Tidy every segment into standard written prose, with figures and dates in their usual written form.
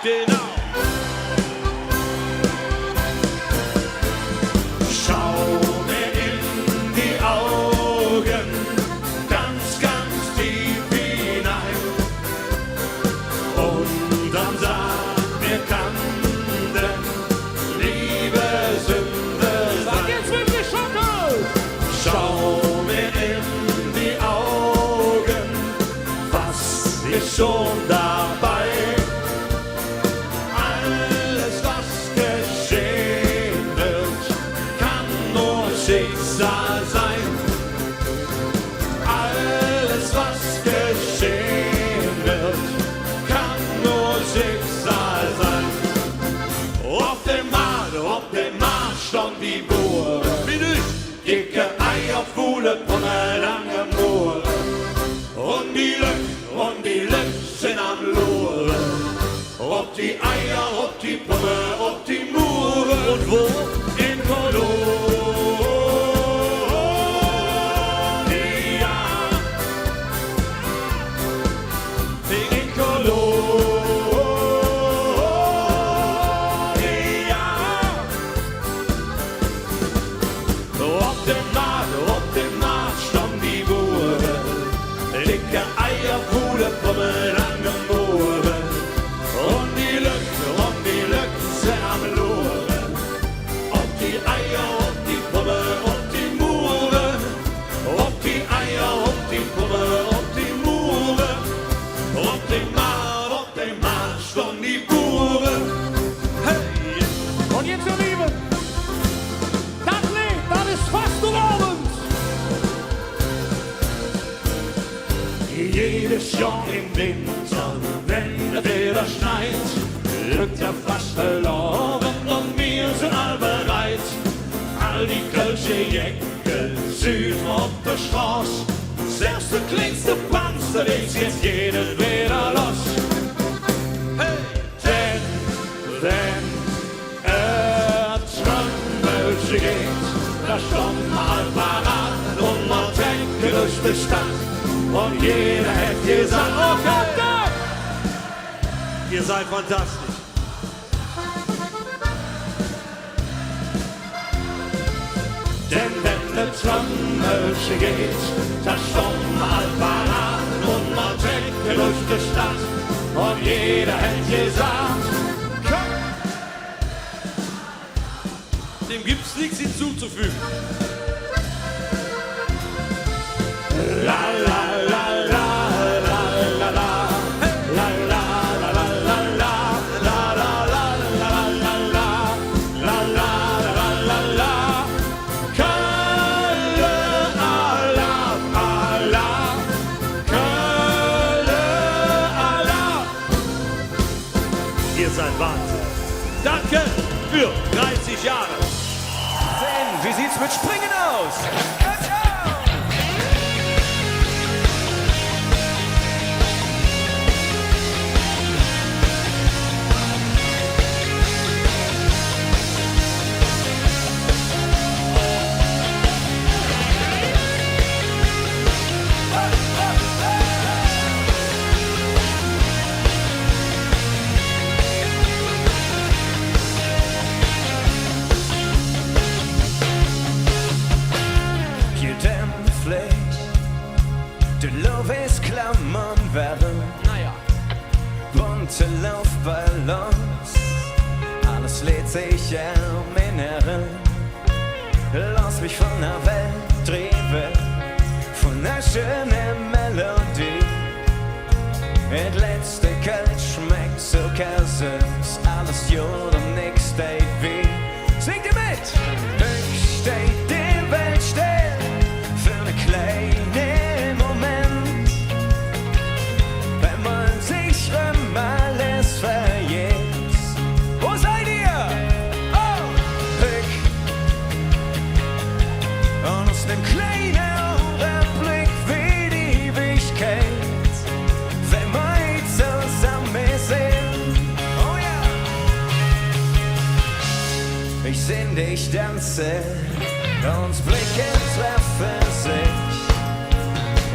Genau. Schau mir in die Augen, ganz, ganz tief hinein. Und dann sag mir, kann denn Liebe Sünde sein? Sag jetzt wirklich Schocke! Schau mir in die Augen, was ist schon dabei? Alles, was geschehen wird, kann nur Schicksal sein. Alles, was geschehen wird, kann nur Schicksal sein. Auf dem Marsch stand die Bure. Dicke Eier, Fuhle, Punne, lange Moore. Und die Lück sind am Lure. Ob die Eier, ob die Punne, ob die Moore. Und wo? In Kolonia. In Kolonia. Auf dem Marsch stand die Bure. Dicke Eier, Pule, Pummel, lange Moore. Und die Lück sind am Lure. Ob die Eier, ob die Pummel, ob die Moore. Ob die Eier, ob die Pummel, ob die Moore. Auf dem Marsch stand die Bure. Hey! Und jetzt, ihr Lieben, das Lied, das ist fast um Abend. Jedes Jahr im Winter, wenn es wieder schneit, rückt er fast verloren und wir sind all bereit. All die Kölsche Jäckel, Süd auf der Straße, selbst der kleinste Panzer ist jetzt jeden wieder los. Hey! Wenn Trömmelsche geht, da stand mal parat und man denkt durch die Stadt. Und jeder hätte gesagt, oh Gott, ihr seid fantastisch. Denn wenn der Trommelsche geht, da stand mal parat und man denkt durch die Stadt. Und jeder hätte gesagt, Dem gibt's nichts hinzuzufügen. la la la la la la la la la la la la la la la. Kölle Allah, Allah, Kölle Allah. Ihr seid Wahnsinn. Danke für 30 Jahre. Wie sieht's mit Springen aus? Du Lovis Klammern werden, Naja. bunte Luftballons, alles lädt sich am Inneren. Lass mich von der Welt treiben, von der schönen Melodie. Das letzte Kölsch schmeckt so süß, alles jod und nix steht wie. Singt ihr mit! Ich steht die Welt still für eine kleine Moment, wenn man sich alles vergisst. Wo seid ihr? Oh! Blick! Und aus dem kleinen Augenblick wie die Ewigkeit, wenn wir zusammen sind. Oh ja! Ich seh dich tanzen, uns Blicken treffen sich.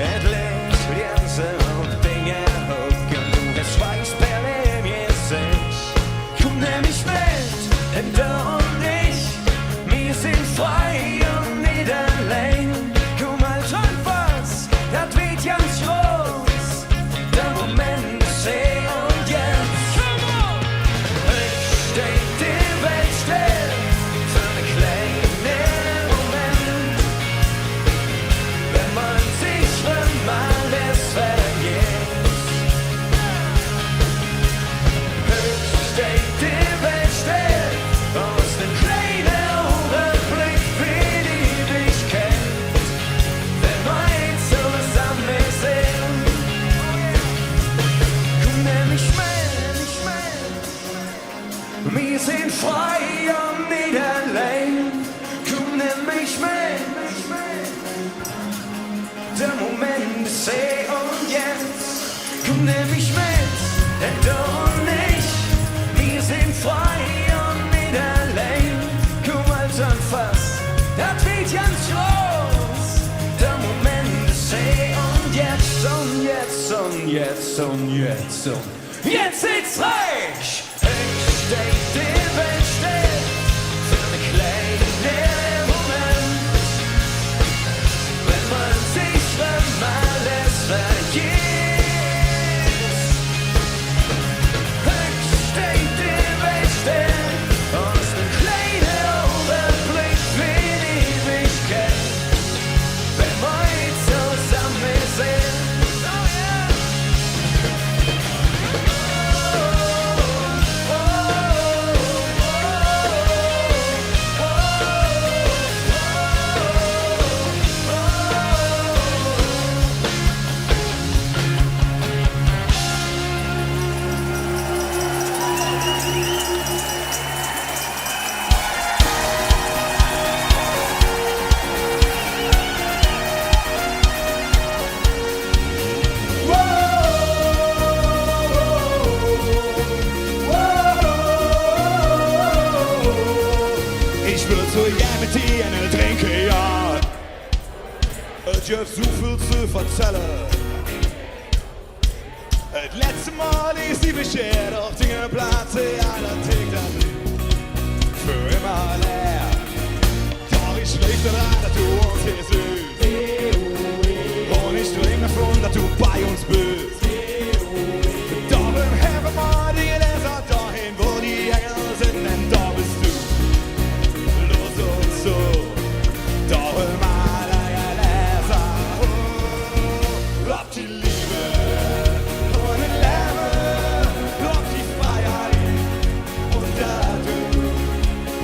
Et Licht, Grenze und Dinge hocken, du hast Schweißperlen im sind frei und nicht allein. Komm, nimm mich mit. Der Moment ist hier und jetzt. Komm, nimm mich mit, denn du und ich, wir sind frei und nicht allein. Komm, halt anfass, das wird ganz groß. Der Moment ist hier und jetzt und jetzt und jetzt und jetzt und jetzt ist reich. Ich steh dir, wenn ich steh, für eine kleine Moment. Wenn man sich mal alles vergisst. Ich steh dir, wenn ich steh, und es ein kleiner Überblick für die Ewigkeit. Wenn wir zusammen sind. Ich würde so gerne mit dir einen trinken, ja. Ich hab so viel zu erzählen. Das letzte Mal ist die beschert auf den Platz, einer tickt das für immer leer. Doch ich schlägt daran, dass du uns hier siehst. Und ich träume davon, dass du bei uns bist. Darum haben wir die Gläser dahin, wo die Engel sind, denn da bist du. So, darum alle Gläser hoch, auf die Liebe und den Leben, auf die Freiheit und dazu.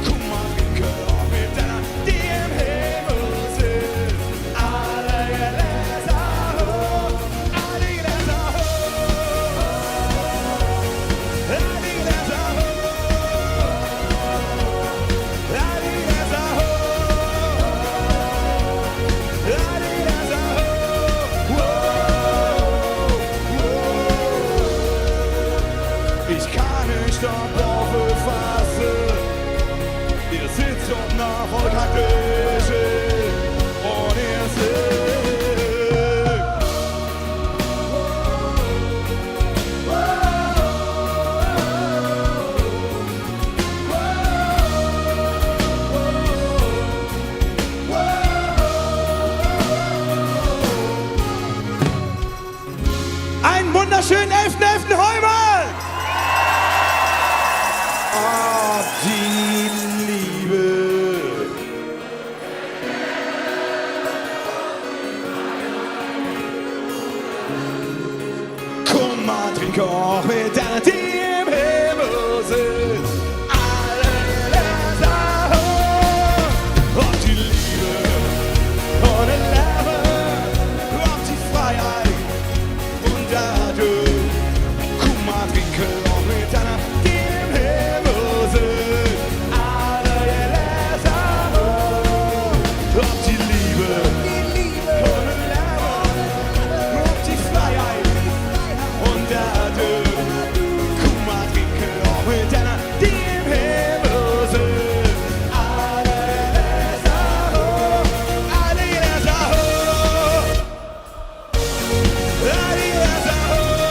Komm mal, trinke auch mit deiner, die im Himmel sind. Alle Gläser hoch, alle Gläser hoch, alle Gläser hoch, alle Gläser hoch. Ich kann nicht auf Worte fassen. Ihr sitzt und nach praktisch und ihr seht. Einen wunderschönen 11.11. Heumann! Oh, die Liebe. Komm mal, trink auch mit deiner, die im Himmel sind. Alle Gläser hoch, auf die Liebe und den Leben, auf die Freiheit und dadurch. Komm mal, trinke auch mit deiner, die im Himmel sind. Alle Gläser hoch, auf die Liebe und den Leben, auf die Freiheit und dadurch. Komm mal, trinke auch mit deiner, die im Himmel sind. Alle Gläser hoch, alle Gläser hoch, alle Gläser hoch.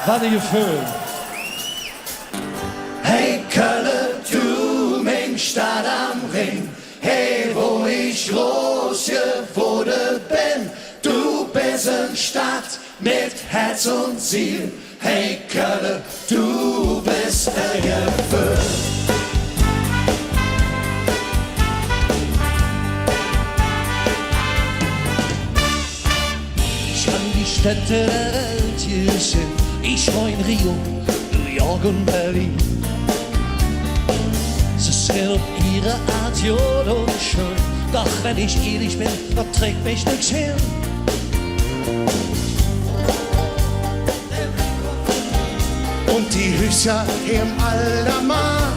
Wat een gevoel. Hey, Kalle, du Mensch. Herz und Ziel. Hey Kölle, du bist erfüllt. Ich kann die Städte der Welt hier sehen. Ich war in Rio, New York und Berlin. Sie sind auf ihre Art jod und schön. Doch wenn ich ehrlich bin, dann trägt mich nichts hin. Und die Hüsser im Aldamar,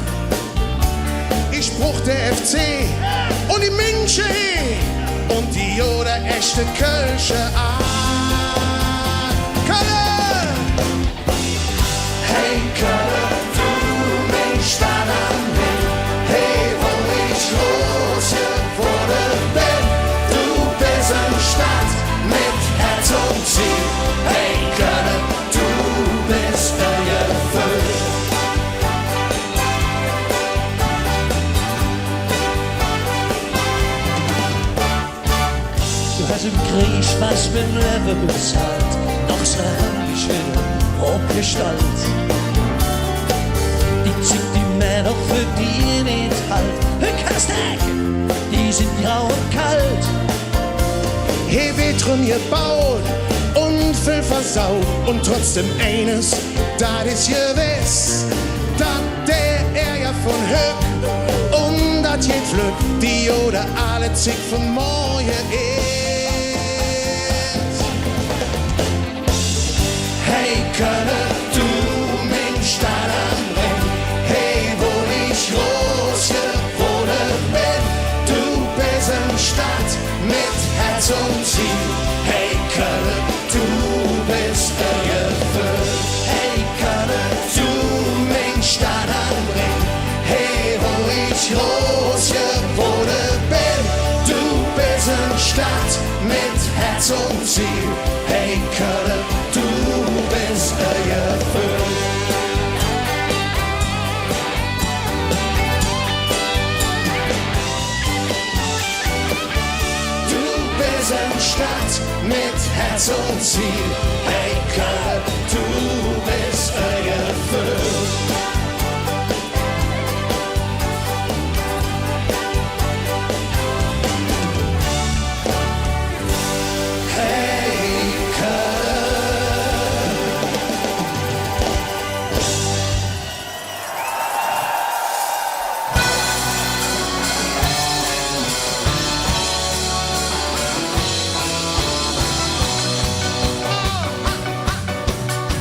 ich bruch der FC und die Münche und die oder echte Kölsche A. Kölle! Hey Kölle, du Mensch da am Weg. Hey, wo ich groß geworden bin. Du bist eine Stadt mit Herz und Ziel. Hey Kölle, du bist erfüllt. Du hast im Krieg was mit dem Leben bezahlt. Doch sie haben dich wieder hochgestalt. Die zieht die Männer für die nicht halt. Hückerstag, die sind grau und kalt. Hey, wir drum gebaut und viel versaut und trotzdem eines, das ist gewiss, dass der Ärger von Höck und das geht Glück, die oder alle Zick von morgen ist. Hey Kölle, du Mensch da am Ring. Hey, wo ich groß geworden bin. Du bist eine Stadt mit Herz und Ziel. Hey Kölle, du bist erfüllt. Hey Kölle, du Mensch da am Ring. Hey, wo ich groß geworden bin. Du bist eine Stadt mit Herz und Ziel. Hey Kölle, du bist erfüllt. Du bist eine Stadt mit Herz und Ziel. Hey Kölle, du bist erfüllt. Hey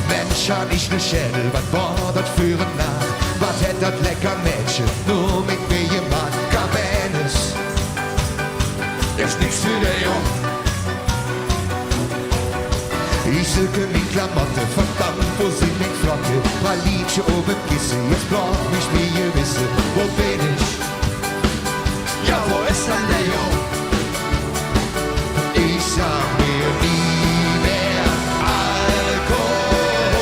Mensch, han ich ne Schädel, was war das für ein Narr? Was hätt das lecker Mädchen nur mit mir gemacht? Cabernet ist nichts für der Jung. Ich silke mi Klamotte, verdammt, wo sind die Flotte? Pralinchen oben Kissen, jetzt brauch mich mir gewisse. Wo bin ich? Ja, wo ist denn der Jung? Ich sag mir nie mehr Alkohol.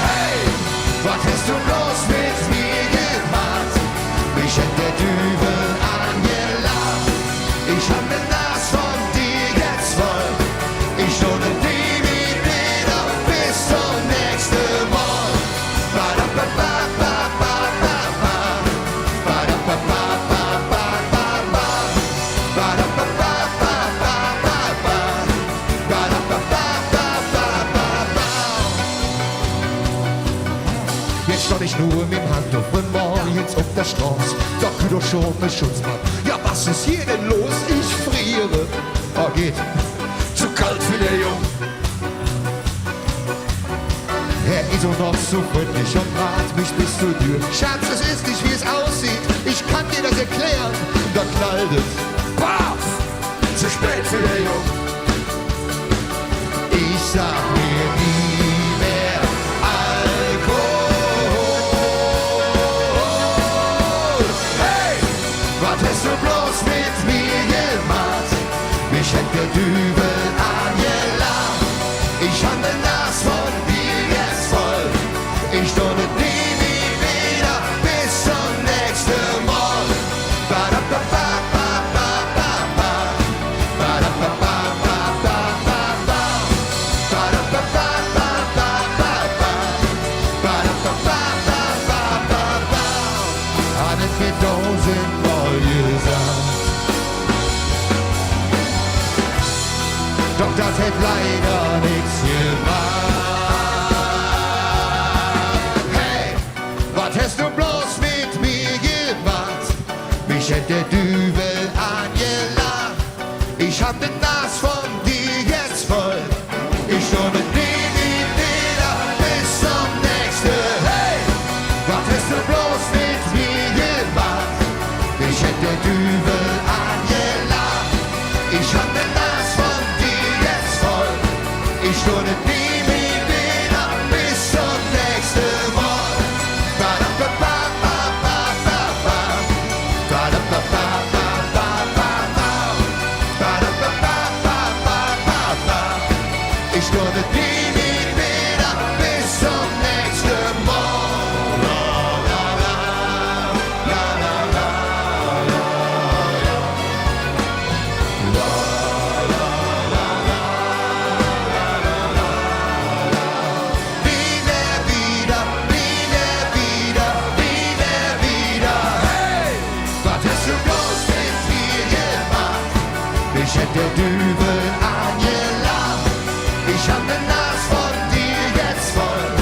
Hey, was hast du los mit mir gemacht? Mich hat der Dübel angelacht. Ich hab den Nas von dir jetzt voll. Ich lohne die wieder bis zum nächsten Mal. Ba-da-ba-ba-ba-ba-ba-ba. Ba-da-ba-ba-ba-ba-ba-ba. Ba-da-ba-ba-ba-ba-ba-ba. Ba-da-ba-ba-ba-ba-ba. Jetzt stand ich nur mit dem Handtuch und morgens auf der Straße. Da kühl doch schon ne Schutzmann. Ja, was ist hier denn los? Ich friere. Oh, geht. Zu kalt für der Jung. Er ist auch noch so freundlich und bat mich bis zur Tür. Schatz, es ist nicht, wie es aussieht. Ich kann dir das erklären. Da knallt es. Baf! Zu spät für der Jung. Ich sag mir nie mehr Alkohol. Hey, was hast du bloß mit mir gemacht? Mich hat der Dübel angelacht. Ich hab den Nas von dir jetzt voll. Ich lohne die wieder bis zum nächsten Mal. Ba-da-ba-ba-ba-ba-ba. Ba-da-ba-ba-ba-ba-ba. das hätt leider nichts gemacht. Hey, was hast du bloß mit mir gemacht? Mich hätt der Dübel angelacht. Ich hab den Nas von dir jetzt voll. Ich stunde nie wieder bis zum nächsten. Hey, was hast du bloß mit mir gemacht? Ich hätt der Dübel angelacht. Ich hab den Nas von dir jetzt voll. Ich stunde nie wieder bis zum nächsten Mal. Ich stunde nie wieder bis zum nächsten Mal. Ich hätt der Dübel angelacht. Ich hab den Nas von dir jetzt voll.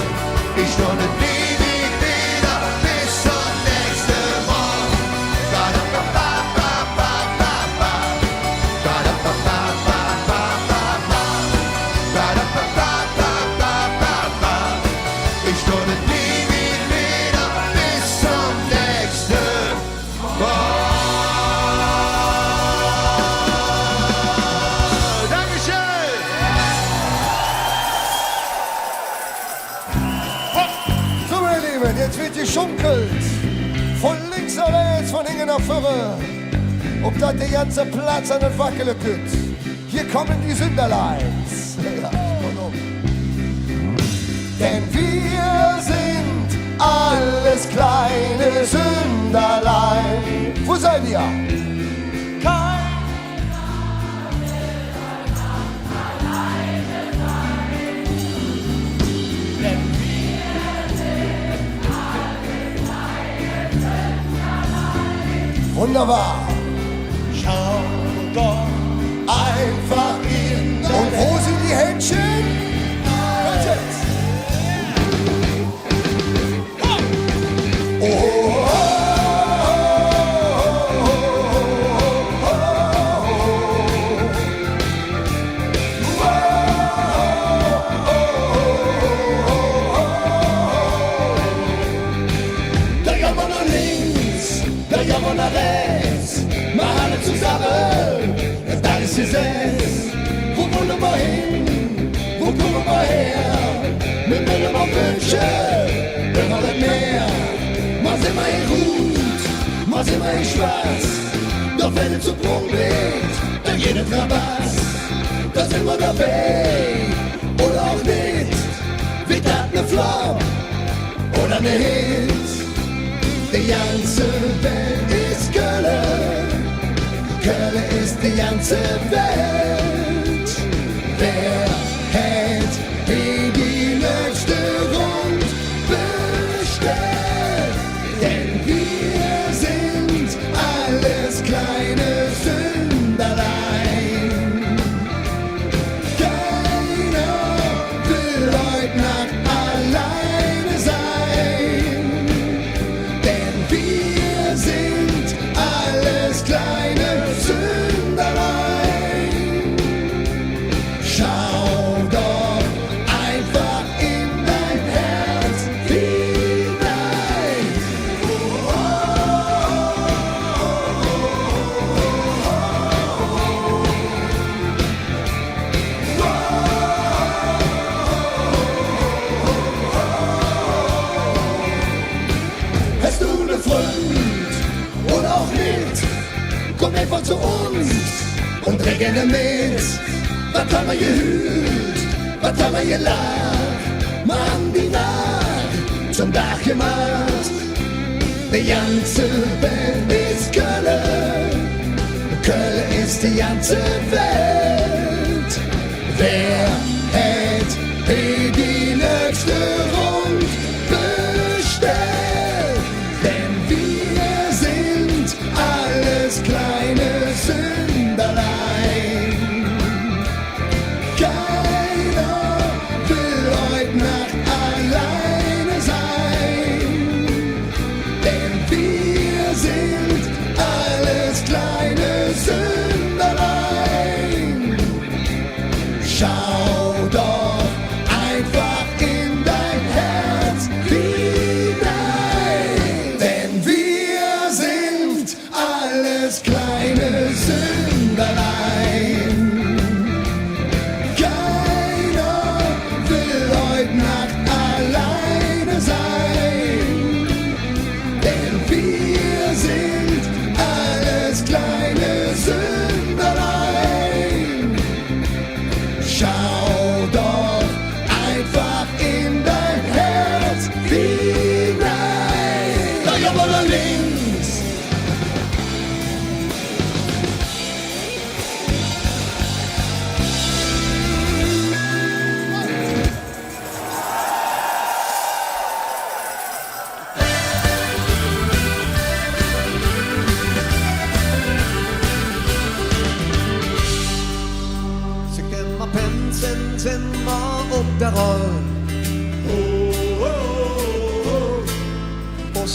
Ich stunde nie wieder bis zum nächsten Mal. Ich stunde nie wieder bis zum nächsten Mal. So, meine Lieben, jetzt wird geschunkelt. Von links nach rechts, von hinten nach vorne. Ob das der ganze Platz an den Wackele kütt. Hier kommen die Sünderleins. Ja, denn wir sind alles kleine Sünderlein. Wo seid ihr? Wunderbar. Schau doch Einfach in dein Und wo sind die Händchen? Hört jetzt. Oh, oh, da jammer nach links, da jammer nach rechts, mach alle zusammen, das ist Gesetz. Wo wollen wir hin? Wo kommen wir her? Wir wollen mal wünschen, wir wollen mehr. Mal sind wir in gut, mal sind wir in schwarz. Doch wenn es zu Punkt wird, dann geht es Rabatt. Da sind wir dabei, oder auch nicht. Wird das ne Flop oder ne Hit? Die ganze Welt ist Köln. Köln ist die ganze Welt. Wer hält wie die nächste Rund bestellt? Denn wir sind alles kleine Sünderlein. Keiner will heute Nacht alleine sein. Denn wir sind alles kleine Sünderlein. Schau doch einfach in dein Herz hinein. Hast du ne Freund oder auch nicht? Komm einfach zu uns und dreh gerne mit. Was haben wir gehüllt? Was haben wir gelacht? Mann, die Nacht zum Dach gemacht. Die ganze Welt ist Köln. Köln ist die ganze Welt. Wer hält wie die nächste Rund bestellt? Denn wir sind alles kleine Sünderlein.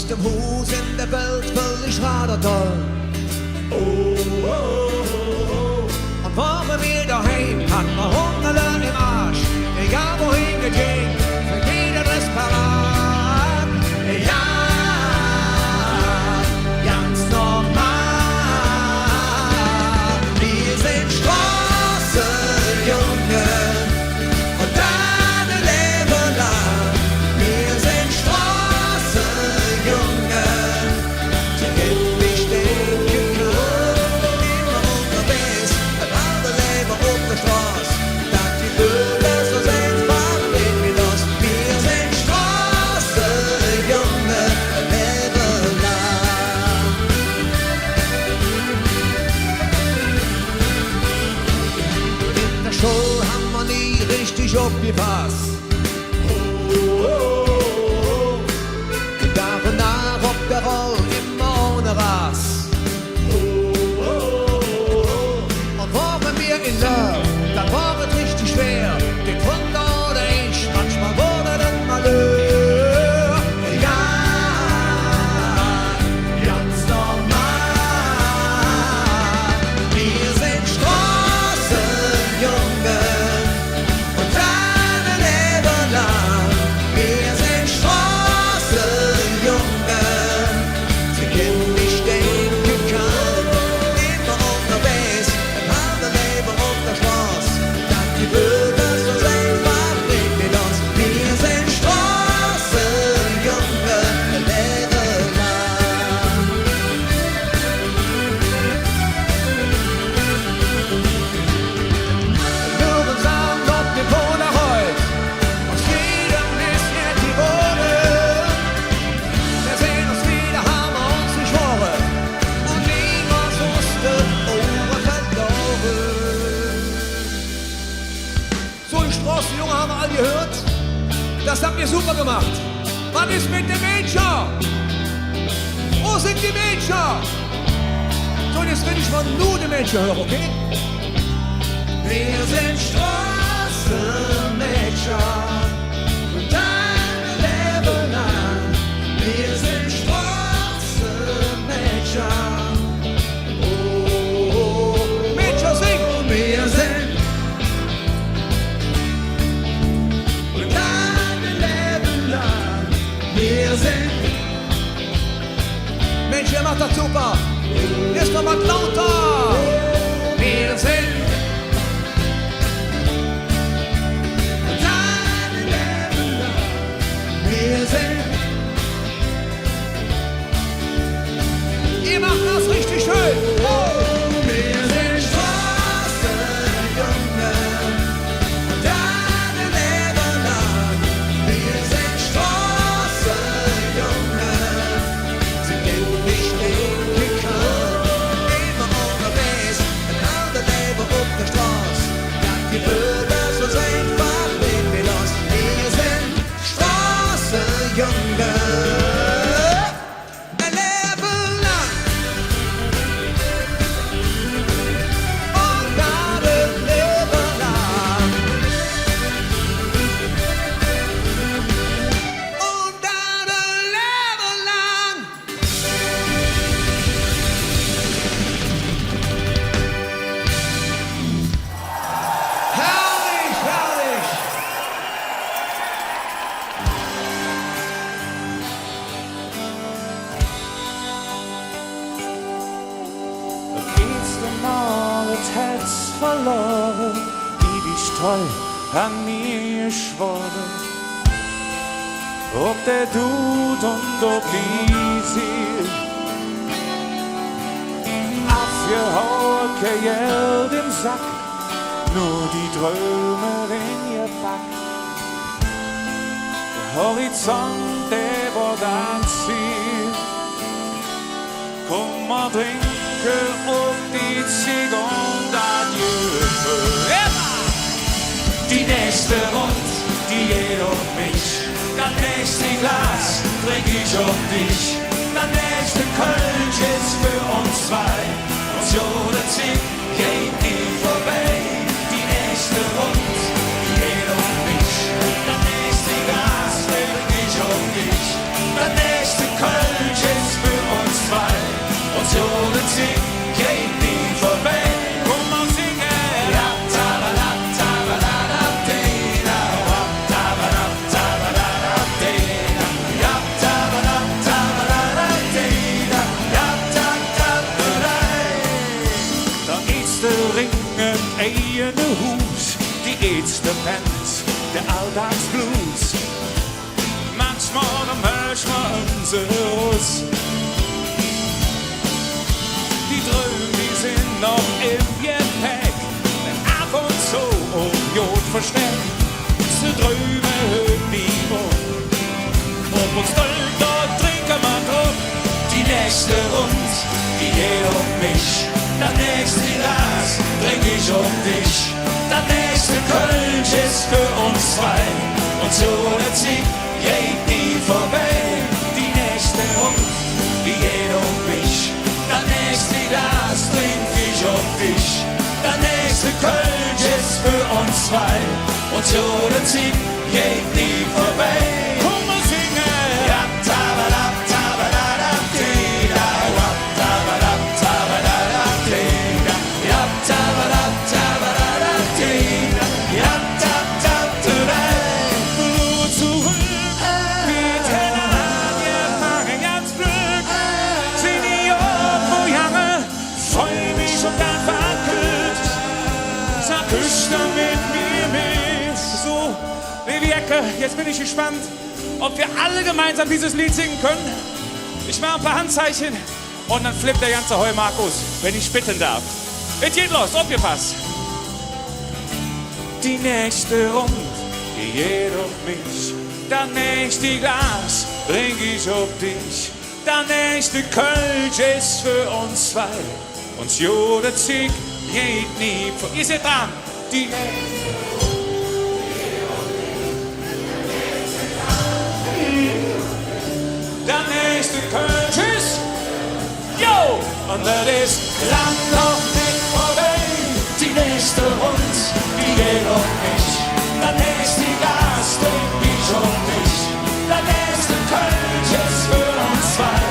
dem Hus in der Welt völlig radertoll. Und waren wir daheim, hatten wir Hungerlöhn im Arsch. Egal wohin gegeben, für jeder ist parat. Ja, ganz normal. Wir sind Straßenjungen und deine Leben lang. Wir sind Straßenjungen, die gibt mich den gekannt. Immer unterwegs, ein anderes Leben auf der Straße. Dank die Bürger so einfach leben wir das. Wir sind Straßenjungen, ein Leben lang. In der Schule haben wir nie richtig aufgepasst. Nach und nach auf der Roll immer ohne Ras. Und waren wir in Love, dann war es richtig schwer. Den Wunder oder ich, manchmal wurde das Malheur. Egal, ganz normal. Wir sind Straßenjungen und deine Leben lang. Wir sind Straßenjungen, sie kennen mich den gekannt. Immer unterwegs, ein anderes Leben auf der Straße. Dank die Bürger so einfach leben wir das. Wir sind Straßenjungen, ein Leben lang. Hören sagen, ob wir wohnen heute. Aus jedem ist jetzt die Wohnung. Wir sehen uns wieder, haben wir uns geschworen. Und niemand wusste, Ohren verloren. So, die Straßenjungen haben wir alle gehört. Das habt ihr super gemacht. Was ist mit den Mädchen? Wo sind die Mädchen? So, jetzt will ich mal nur die Mädchen hören, okay? Wir sind Straßenmädchen und deine Leben lang. Wir sind Straßenmädchen. Oh, Mädchen singen! Wir sind und deine Leben lang. Wir sind Mensch, ihr macht das super! Jetzt noch mal lauter! Wir sind deine Leben lang. Wir sind. Ihr macht das richtig schön! Wir sind Straßenjungen und deine Leben lang. Wir sind Straßenjungen, sie kennen mich den gekannt. Immer unterwegs, ein anderes Leben auf der Straße. Dank die Bürger so einfach leben wir das. Wir sind Straßenjungen. Ein Leben lang. Und dein Leben lang. Und dein Leben lang. Herrlich, herrlich. Geht's denn noch, es hätt's verloren, die dich treu an mir geschworen. Ob der Dude und ob die sie abgehauen, kein Geld im Sack, nur die Träume in ihr Back. Der Horizont, der war dein Ziel. Komm mal trinke auf die Ziege und adieu. Die nächste Rund, die geht auf mich. Das nächste Glas trink ich auf dich. Das nächste Kölsch ist für uns zwei. Und so der Zig geht nie vorbei. Die nächste Rund, die geht auf mich. Das nächste Glas trink ich auf dich. Das nächste Kölsch hier ne Hus, die ätzte Band, der Alltagsblues. Manchmal möcht man unseres. Die Dröme, die sind noch im Gepäck, denn ab und zu Jod versteckt. Sie Dröme hören nie uns drin, dort trinken wir drauf. Die nächste Rund, die geht um mich. Das nächste Glas trink ich um dich. Das nächste Kölsch ist für uns zwei. Und so der Sieg geht nie vorbei. Die nächste Rund, die geht um mich. Das nächste Glas trink ich um dich. Das nächste Kölsch ist für uns zwei. Und so der Sieg geht nie vorbei. Komm mal singen! Ja, tabadab, tabadab, dida. Ja, tabadab, tabadab, dida. Ja, tabadab, tabadab, dida. Ja, tab, tab, dida. Blut zurück, mit Händen, wir machen ganz Glück. Sind die irgendwo Jange, freu mich und dann verkürt. Sag, küsst mit mir mit. So, Levi Ecke, jetzt bin ich gespannt, ob wir alle gemeinsam dieses Lied singen können. Ich mache ein paar Handzeichen und dann flippt der ganze Heumarkus, wenn ich bitten darf. Es geht los, aufgepasst. Die nächste Runde, die geht um mich. Das nächste Glas trink ich um dich. Das nächste Kölsch ist für uns zwei. Uns Jode Zieg geht nie vor. Ihr seid dran. Die der nächste Kölsch ist, yo! Und das ist lang noch nicht vorbei. Die nächste Rund, die geht um mich. Das nächste Gas trink ich um dich. Das nächste Kölsch ist für uns zwei.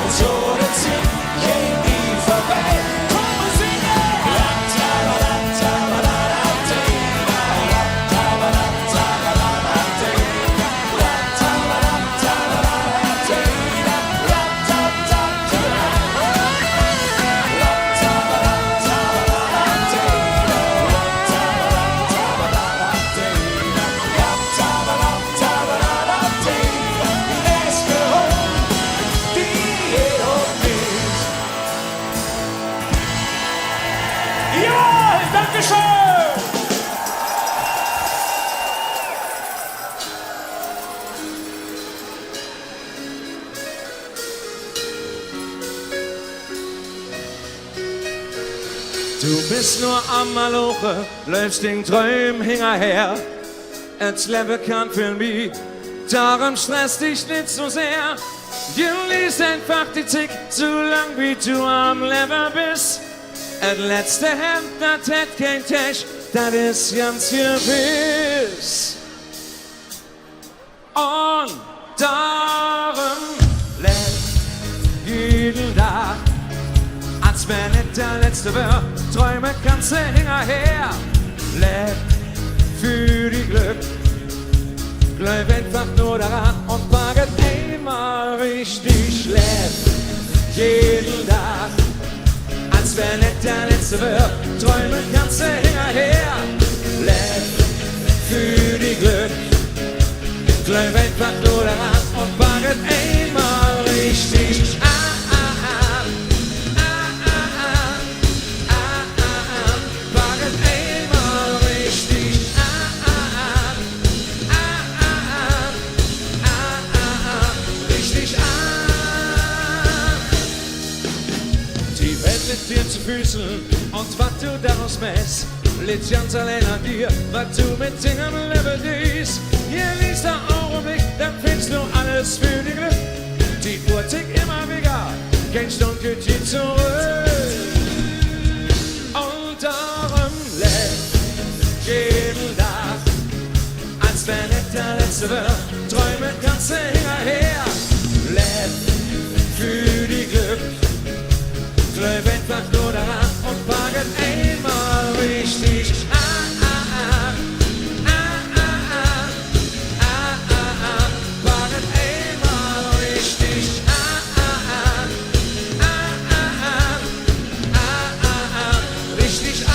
Und so der Ziel geht nie vorbei. Komm, wir singen! Ja, tabadab, tabadab, dida. Ja, tabadab, tabadab, dida. Ja, tabadab, tabadab, dida. Ja, tab, tab, dida. Ja, tabadab, tabadab, dida. Ja, tabadab, tabadab, dida. Ja, tabadab, tabadab, dida. Die nächste Runde, die geht um mich. Ja, danke schön! Du bist nur am Maloche, läufst den Träumen hinterher. Das Leben kann für mich, darum stress dich nicht so sehr. Genieß einfach die Tick, so lang wie du am Leben bist. Das letzte Hemd, das hat kein Tisch, das ist ganz gewiss. Und darum lebt jeden Tag, als wenn nicht der letzte wäre. Träume kannst du hinterher. Leb für die Glück. Bleib einfach nur daran und pack es einmal richtig. Leb jeden Tag, als wenn nicht der letzte wäre. Träume kannst du hinterher. Leb für die Glück. Bleib einfach nur daran und pack es einmal richtig. Dir zu Füßen und was du daraus messst, liegt ganz allein an dir, was du mit Dingen Leben dies. Hier liest der Augenblick, dann findest du alles für die Glück. Die Uhr tickt immer wieder, kein Stunde geht hier zurück. Und darum lebt jeden Tag, als wenn nicht der letzte wäre. Träume kannst du hinterher, lebt für die Glück. Bleib einfach nur daran und pack es einmal richtig. Pack es einmal richtig. Richtig an.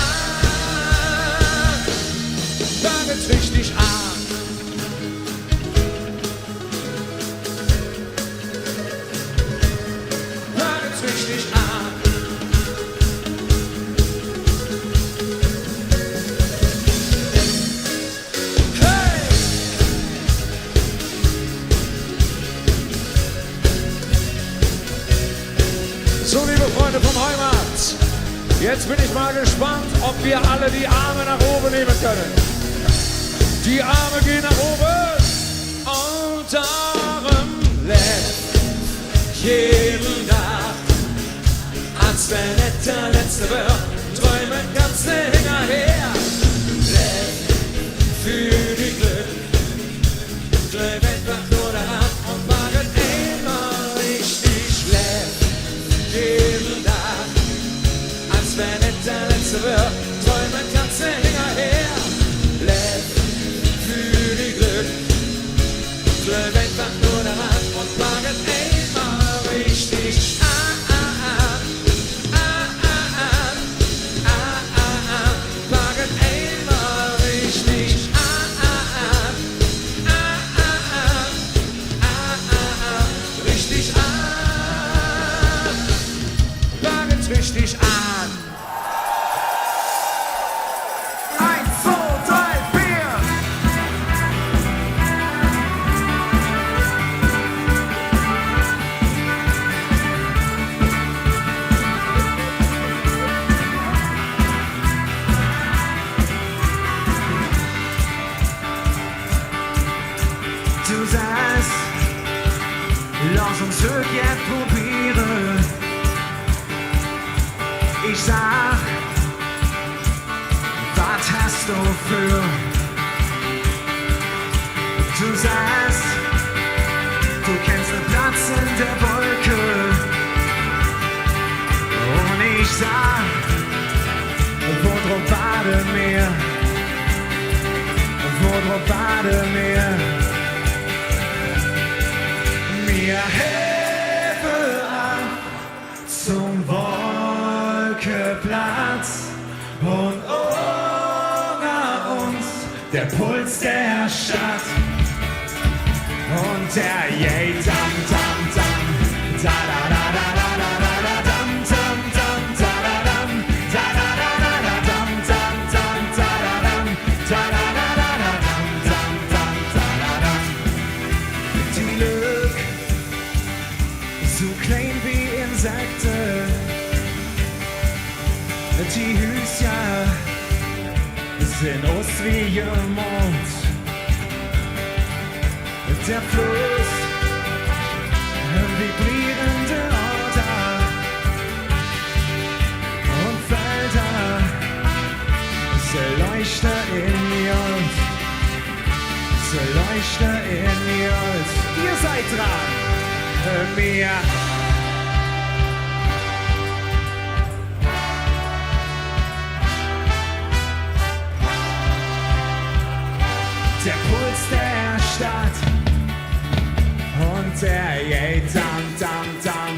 So, liebe Freunde vom Heimat, jetzt bin ich mal gespannt, ob wir alle die Arme nach oben nehmen können. Die Arme gehen nach oben und darum lebt jeden Tag, als wenn es der letzte wird, träumen ganz hinterher. Lebt für die Glück, Glück einfach nur daran und machen immer richtig. Lebt jeden Tag, als wenn es der letzte wird, träumen ganz hinterher. Lebt für die Glück, Glück einfach nur daran und machen immer richtig. Machen immer richtig. Richtig an. Machen's richtig an. 1, 2, 3, 4. Du sagst, lass uns jetzt probieren. Ich sag, was hast du für? Du sagst, du kennst den Platz in der Wolke. Und ich sag, worauf warte mir? Worauf warte mir? Mir helfe an zum Wolkeplatz und ohne uns der Puls der Stadt und der Yay dam dam dam da da da da da da da dam dam dam da da dam da da da da da dam dam dam da da dam da da da da da dam dam dam da da dam. Die Lück so klein wie Insekten, die Hüsja sind aus wie ihr Mond. Der Fluss, vibrierende Orte und Felder, sie leuchten in mir, sie leuchten in mir. Ihr seid dran, mir. Der Puls der Stadt und der Yay dam dam dam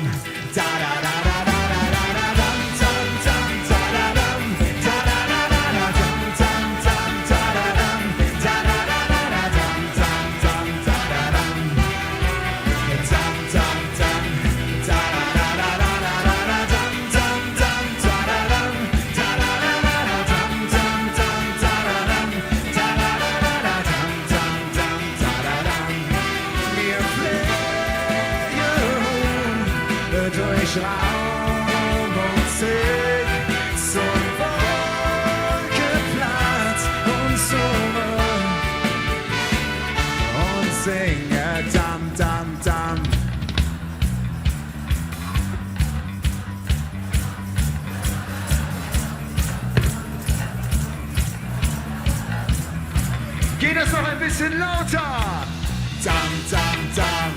da da da da da da da dam dam dam da da dam da da da da da dam dam dam da da dam da da da da da dam dam dam da da dam dam dam dam da da da da da da dam dam dam da da dam da da da da da dam dam dam da da dam da da da da da dam dam dam da da dam. Wir fliegen durch Raum und Zeit zum Wolkeplatz und summen und singen dam dam dam. Geht es noch ein bisschen lauter? Dam dam dam.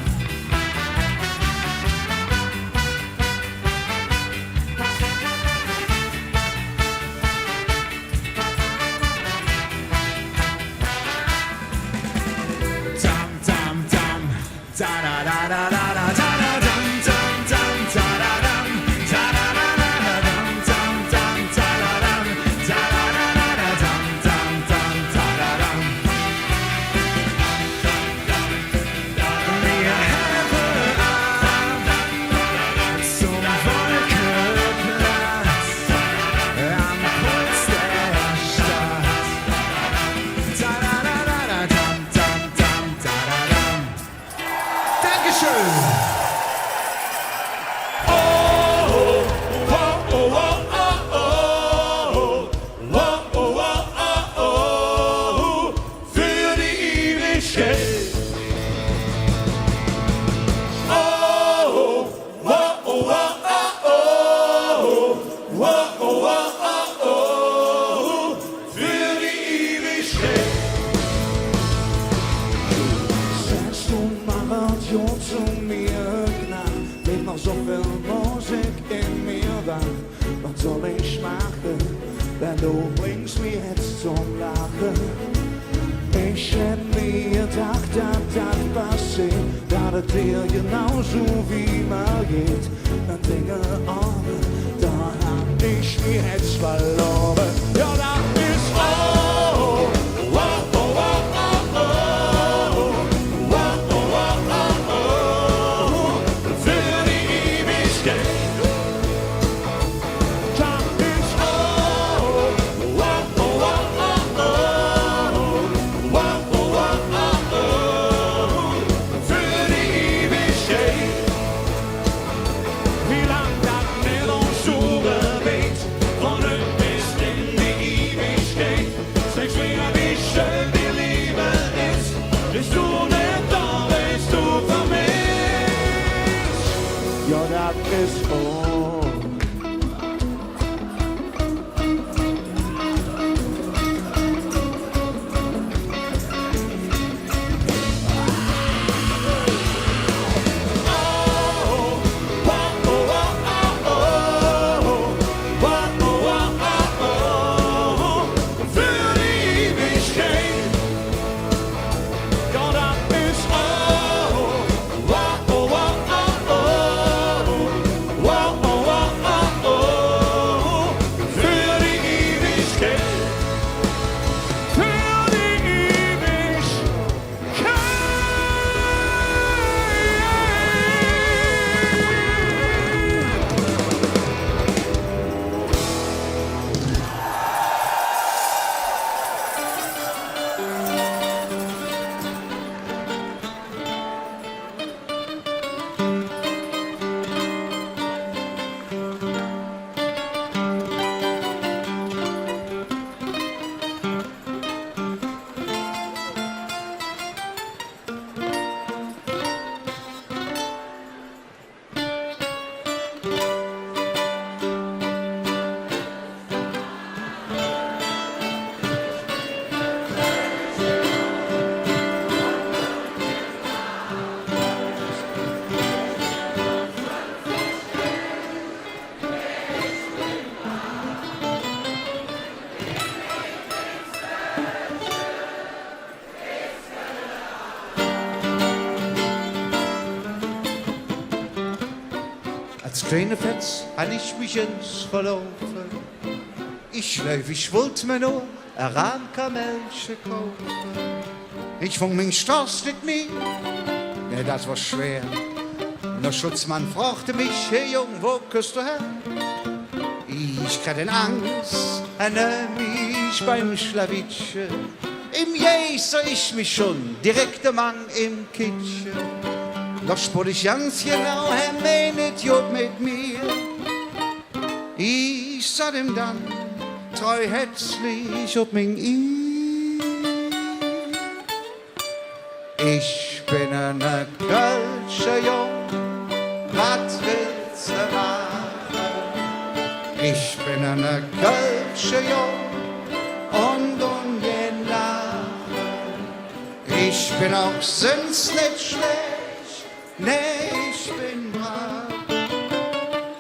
Da da da da da da da da dam dam dam da da dam da da da da da dam dam dam da da dam da da da da da dam dam dam da da dam. Wir helfen an zum Wolkeplatz am Puls der Stadt. Da da da da da dam dam dam da da dam. Dankeschön! Oh, oh, Radio zu mir knallt, lebt noch so viel Musik in mir wach. Was soll ich machen, denn du bringst mich jetzt zum Lachen? Ich hätt nie gedacht, dass das passiert, dass es dir genauso wie mal geht. Dann Dinge an, da hab ich mich jetzt verloren. Ja, das ist für die Ewigkeit. Das ist für die Ewigkeit. Wie lang das mit uns zugeweht, von nun bis in die Ewigkeit. Sag's mir, wie schön die Liebe ist, bist du nicht da, bist du vermisst. Ja, das ist für die Ewigkeit. Ja, das ist für die Ewigkeit. Für die Als kleiner Fetz han ich mich ins Verlaufen. Ich wollte mir nur ein Rahmkamellchen kaufen. Ich fang mich Straß nicht mehr, ja, das war schwer. Und der Schutzmann fragte mich, hey Jung, wo küsst du her? Ich hatte Angst, er nahm mich beim Schlawittchen. Im Jäser ich mich schon, direkt der Mann im Kitchen. Doch spür ich ganz genau, er meinet Jod mit mir. Ich sah dem dann treu herzlich ob mein I. Ich bin eine Kölsche Jung, was willst du machen? Ich bin eine Kölsche Jung und ungeladen. Ich bin auch sonst nicht schlecht, nee, ich bin brav.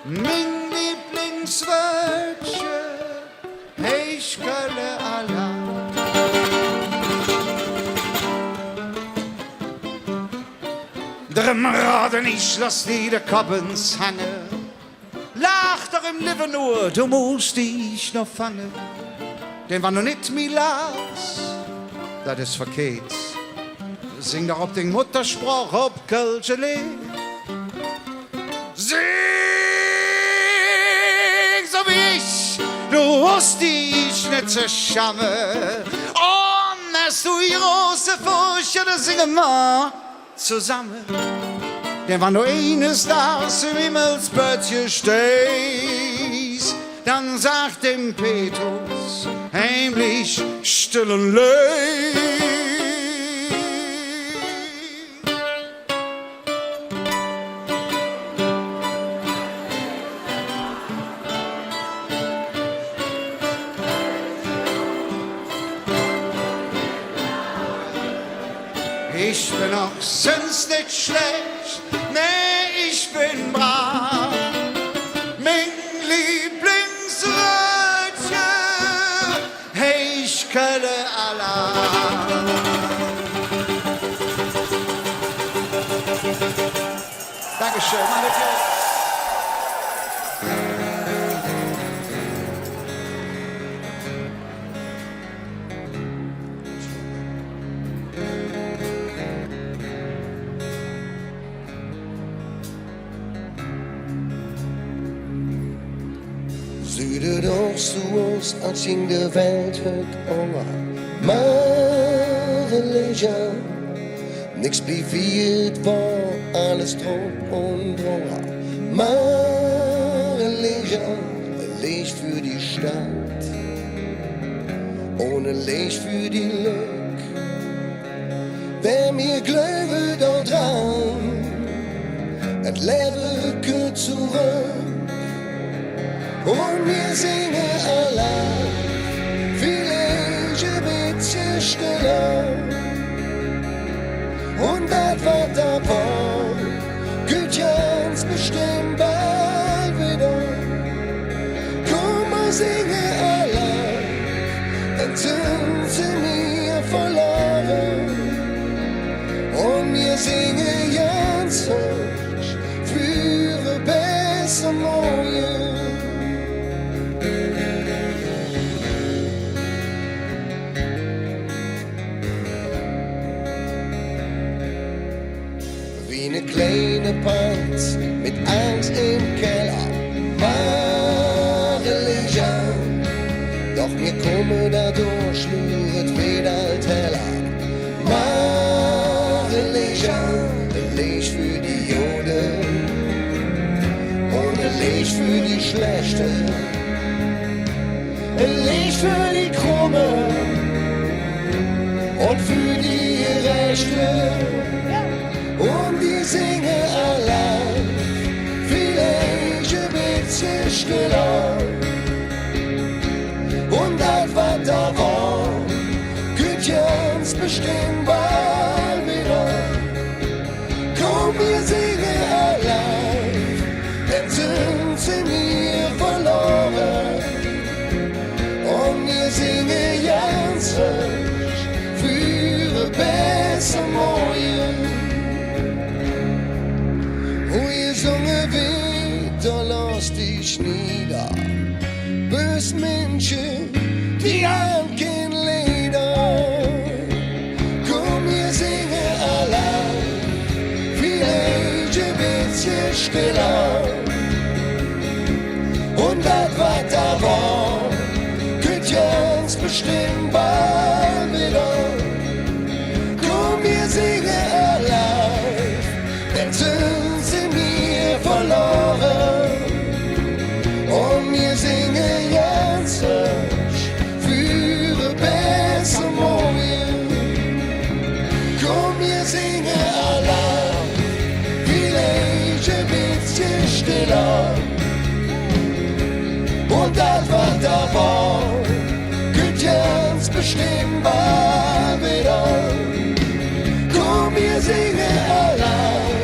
Mein Lieblingswörtchen, ich kölle allein. Drum raten ich, lass die der Koppens hangen. Lach doch im Leben nur, du musst dich noch fangen. Denn wenn du nicht mir lachst, das ist verkehrt. Sing doch ob den Muttersprach, ob Kölsche Lied. Sing so wie ich, du hast dich nicht zu schämen. Und hast du die große Furcht, dann singen wir zusammen. Denn wenn du eines Tages im Himmelsböttchen stehst, dann sagt dem Petrus heimlich still und leid. Ich bin bin auch sonst nicht schlecht, nee, ich bin brav. Mein Lieblingsrötchen, hey, ich kölle allein. Dankeschön, meine Pferde. Süde doch so aus, als ging der Welt högt over. Mareliger, nix blieb wie es war, alles Trub und Drora. Mareliger, Licht für die Stadt, ohne Licht für die Lück. Wer mir glaube dort dran, et Leben geht zurück. Und wir singen allein, vielleicht ein bisschen stiller. Und das, was da war, geht ganz bestimmt bald wieder. Komm, wir singen allein, dann sind sie mir verloren. Und wir singen ganz hoch für ein besser Morgen. Eine kleine Panz mit Angst im Keller, Mareliger. Doch mir komme dadurch nur es wieder heller. Mareliger, Licht für die Juden und Licht für die Schlechte, Licht für die Krumme und für die Rechte. Und die singen allein, vielleicht ein bisschen stiller. Und das, was da war, geht ganz bestimmt bald wieder. Komm, wir singen allein, dann sind sie mir verloren. Und wir singen ganz hoch für ein besser Morgen. Junge Winter, lass dich nieder. Bös Menschen, die haben kein Leder. Komm, wir singen allein, vielleicht ein bisschen stiller. Und das, was da war, geht ganz bestimmt bald wieder. Komm, wir singen allein, denn sind sie mir verloren. Und wir singen ganz hoch für ein besser Morgen. Komm, wir singen allein, vielleicht ein bisschen stiller. Und das, was da war, geht ganz bestimmt bald wieder. Komm, wir singen allein,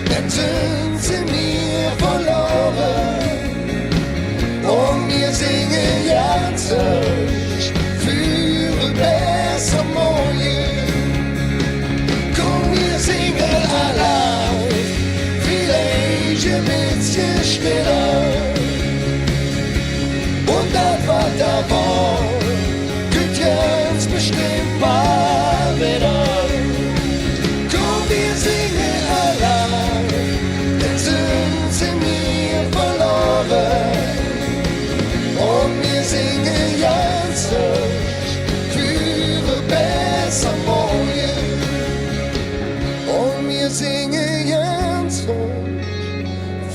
dann sind sie mir verloren. Und wir singen ganz hoch für ein besser Morgen. Komm, wir singen allein, vielleicht ein bisschen stiller. Und das, was da war, geht ganz bestimmt mal wieder. Komm, wir singen allein, dann sind sie mir verloren. Und wir singen ganz hoch für ein besser Morgen. Und wir singen ganz hoch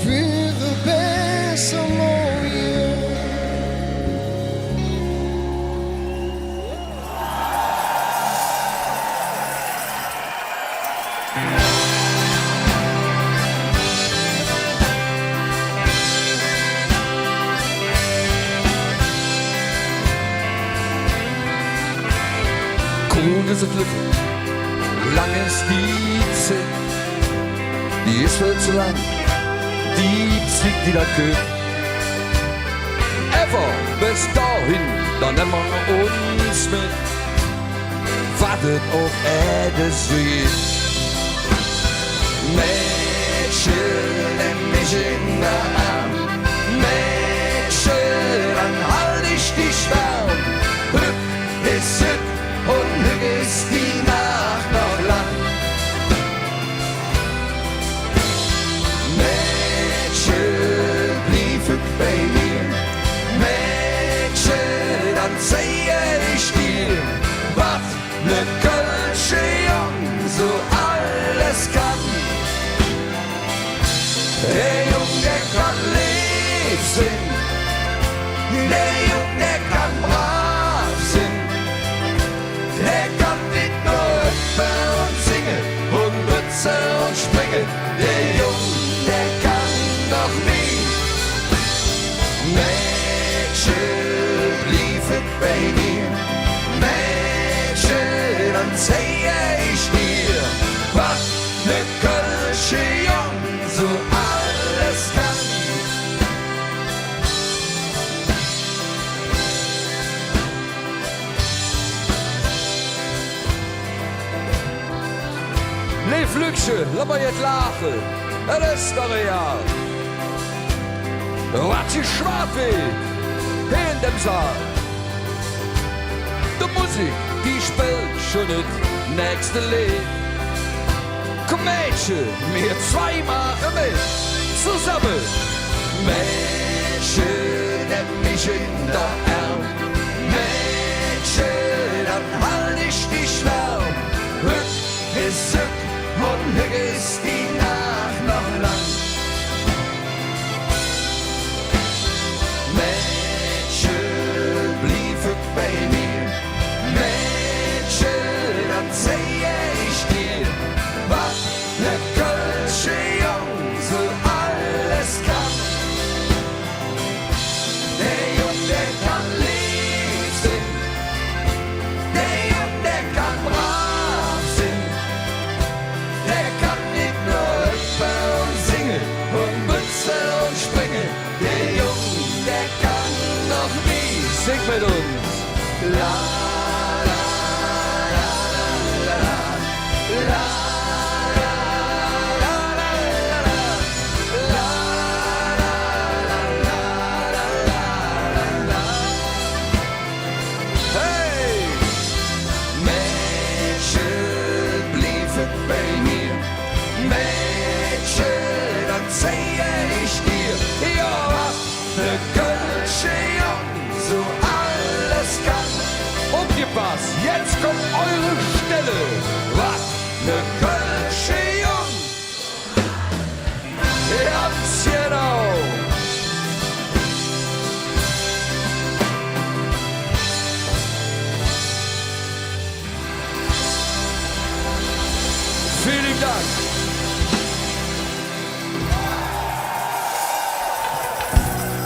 für ein besser Morgen. Cool as a cliff, lang ist die Zeit? Die ist viel zu lang. Die Zeit, die da geht. Ever bis dahin, dann nehmen wir uns mit. Wartet auf Erde Süd. Mädchen, nimm mich in der Arm. Mädchen, dann halt ich dich warm. Hüb ist hüb und hüb ist die Nacht noch lang. Mädchen, blieb hüb bei mir. Mädchen, dann sehe ich dir, was ne Kölsche Jung so alles kann. Der Jung, der kann lieb sein, der Jung, der kann brav sein, der kann nicht nur hüpfen und singen und Mütze und springen. Der Jung, der kann noch nie. Mädchen, blieb bei mir, Mädchen, dann sehe ich dir, was ne Kölsche Jung so alles kann. Leef Lüksche, lass mal jetzt lachen, das ist doch real. Was die Schwafel hier in dem Saal. Die Musik, die spielt schon das nächste Lied. Komm Mädchen, wir zwei machen mit, zusammen. Mädchen, nimm mich in der Arm. Mädchen, dann halt ich dich warm. Hück ist hück und hück ist die Nacht noch lang. Mädchen, blieb hück bei mir. Mädchen, dann sehe ich dir, was ne Kölsche Jung so alles kann. Der Jung, der kann lieb sein, der Jung, der kann brav sein, der kann nicht nur hüpfen und singen und Mütze und springen. Der Jung, der kann noch nie. Sing mit uns. La, la, la, la, la, la, la. Jetzt kommt eure Stelle, was ne Kölsche Jung. Ihr habt's genau. Vielen Dank.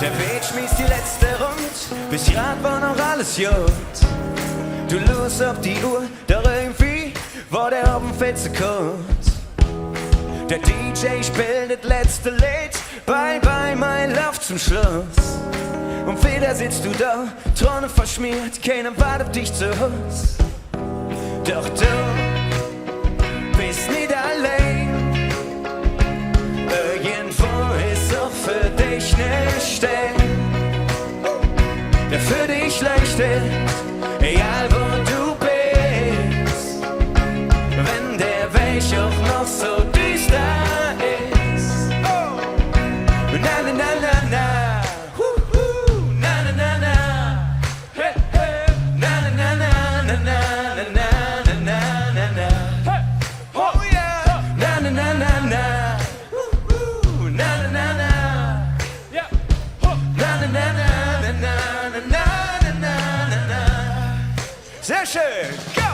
Der Weg schmiss die letzte Rund, bis grad war noch alles gut. Du los auf die Uhr, da irgendwie war der Abend viel zu kurz. Der DJ spielt das letzte Lied, bye bye mein Love zum Schluss. Und wieder sitzt du da, Träne verschmiert, keiner wartet auf dich zu Hause. Doch du bist nicht allein, irgendwo ist auch für dich ne Stelle, der für dich leuchtet. Egal wo du bist, wenn der Weg auch noch so düster ist. Oh. Na na na na na, na na na na, hey hey, na na na na na na na na na na, hey, oh yeah, na na na na na, na na na na, yeah, na na na na na na na. Sehr schön, go!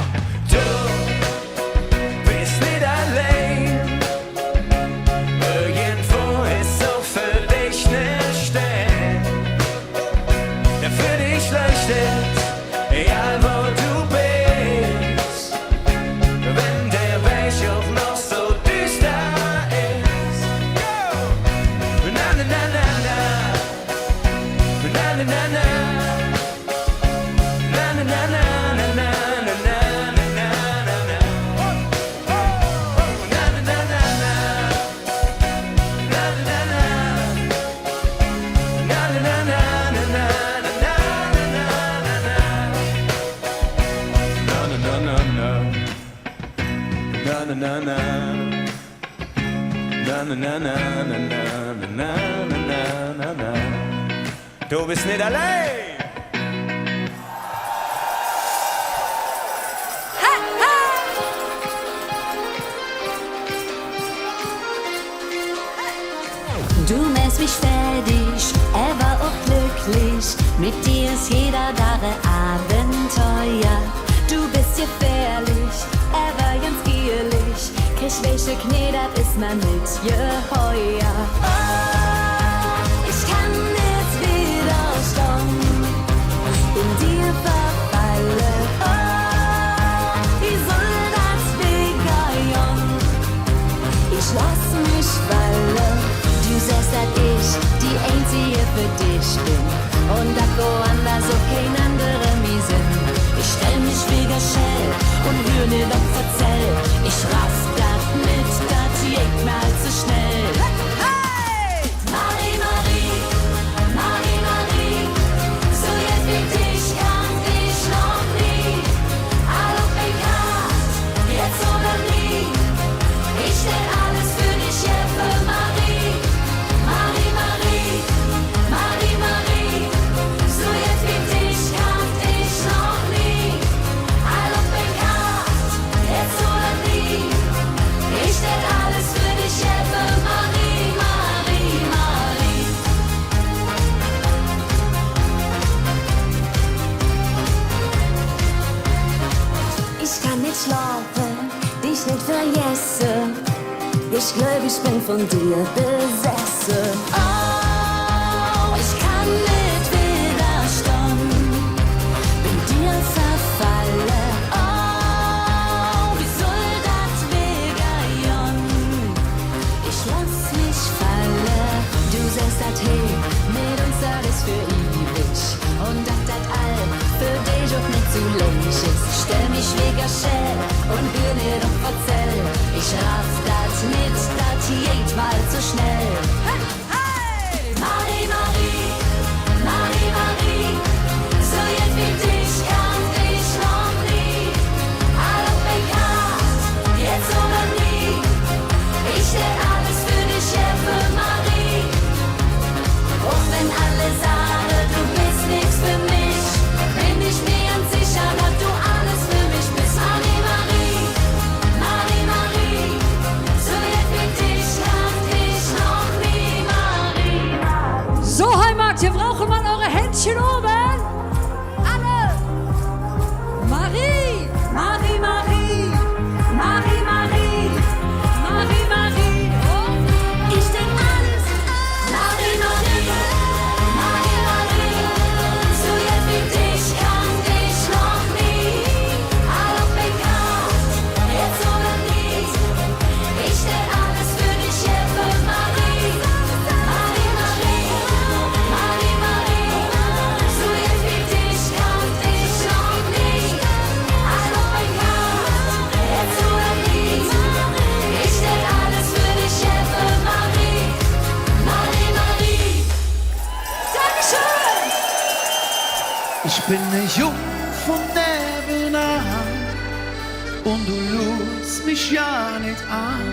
Du bist nicht allein, irgendwo ist auch für dich ne Stelle, der für dich leuchtet, egal wo du bist, wenn der Weg Du bist nicht allein. Du mähst mich fertig, er war auch glücklich. Mit dir ist jeder Tage Abenteuer. Du bist gefährlich, er war ganz gierlich. Krieg welche Knie, das ist man mit Geheuer. Oh, ich kann nicht widerstehen, in dir verfalle. Oh, wie soll das begehen? Ich lass mich fallen. Du sagst, dass ich die Einzige für dich bin und dass woanders auch kein anderer mir sind. Ich stell mich wegen Schell und hör nicht auf Verzell. Ich raff das mit, das geht mal zu schnell. Hey! Marie, Marie, Marie, Marie, so jetzt wie dich kann ich noch nie. All auf mein Gras, jetzt oder nie. Ich stell alles für dich her für Marie. Marie, Marie, Marie, Marie, so jetzt wie dich kann ich noch nie. All auf mein Gras, jetzt oder nie. Ich stell alles für dich her für Marie, Marie, Marie. Ich kann nicht schlafen, dich nicht vergessen. Ich glaub, ich bin von dir besessen. Oh, ich kann nicht widerstehen, bin dir verfalle. Oh, wie soll das begehen? Ich lass mich fallen. Du sagst, dat hey, mit uns alles für ewig. Und dat all für dich auch nicht zu länglich ist. Stell mich wegen Schell und hör nicht auf Verzell. Ich raff das nicht, das geht mal zu schnell. Hey, hey! Marie, Marie, Marie, Marie, so jetzt wie dich kann ich noch nie. All auf mein Gras, jetzt oder nie. Ich stell alles für dich her für Marie. Auch wenn alle sagen, du bist nichts für mich, bin ich mir ganz sicher, dass du alles für mich bist. Marie, Marie, Marie, Marie, so jetzt wie dich kann ich noch nie. Marie. So, Heimat, wir brauchen mal eure Händchen oben. Alle. Marie, Marie, Marie, Marie, Marie, Marie, Marie. Oh. Ich denk alles, Marie, Marie, Marie, Marie, so jetzt wie dich kann ich noch nie. All auf mein Gras, jetzt oder nie. Ich stell alles für dich her für Marie. Marie, Marie, Marie, Marie, so jetzt wie dich kann ich noch nie. All auf mein Gras, jetzt oder nie. Ich stell alles für dich her für Marie. Marie, Marie. Dankeschön. Ich bin ne Jung von nebenan und du lust mich ja nicht an.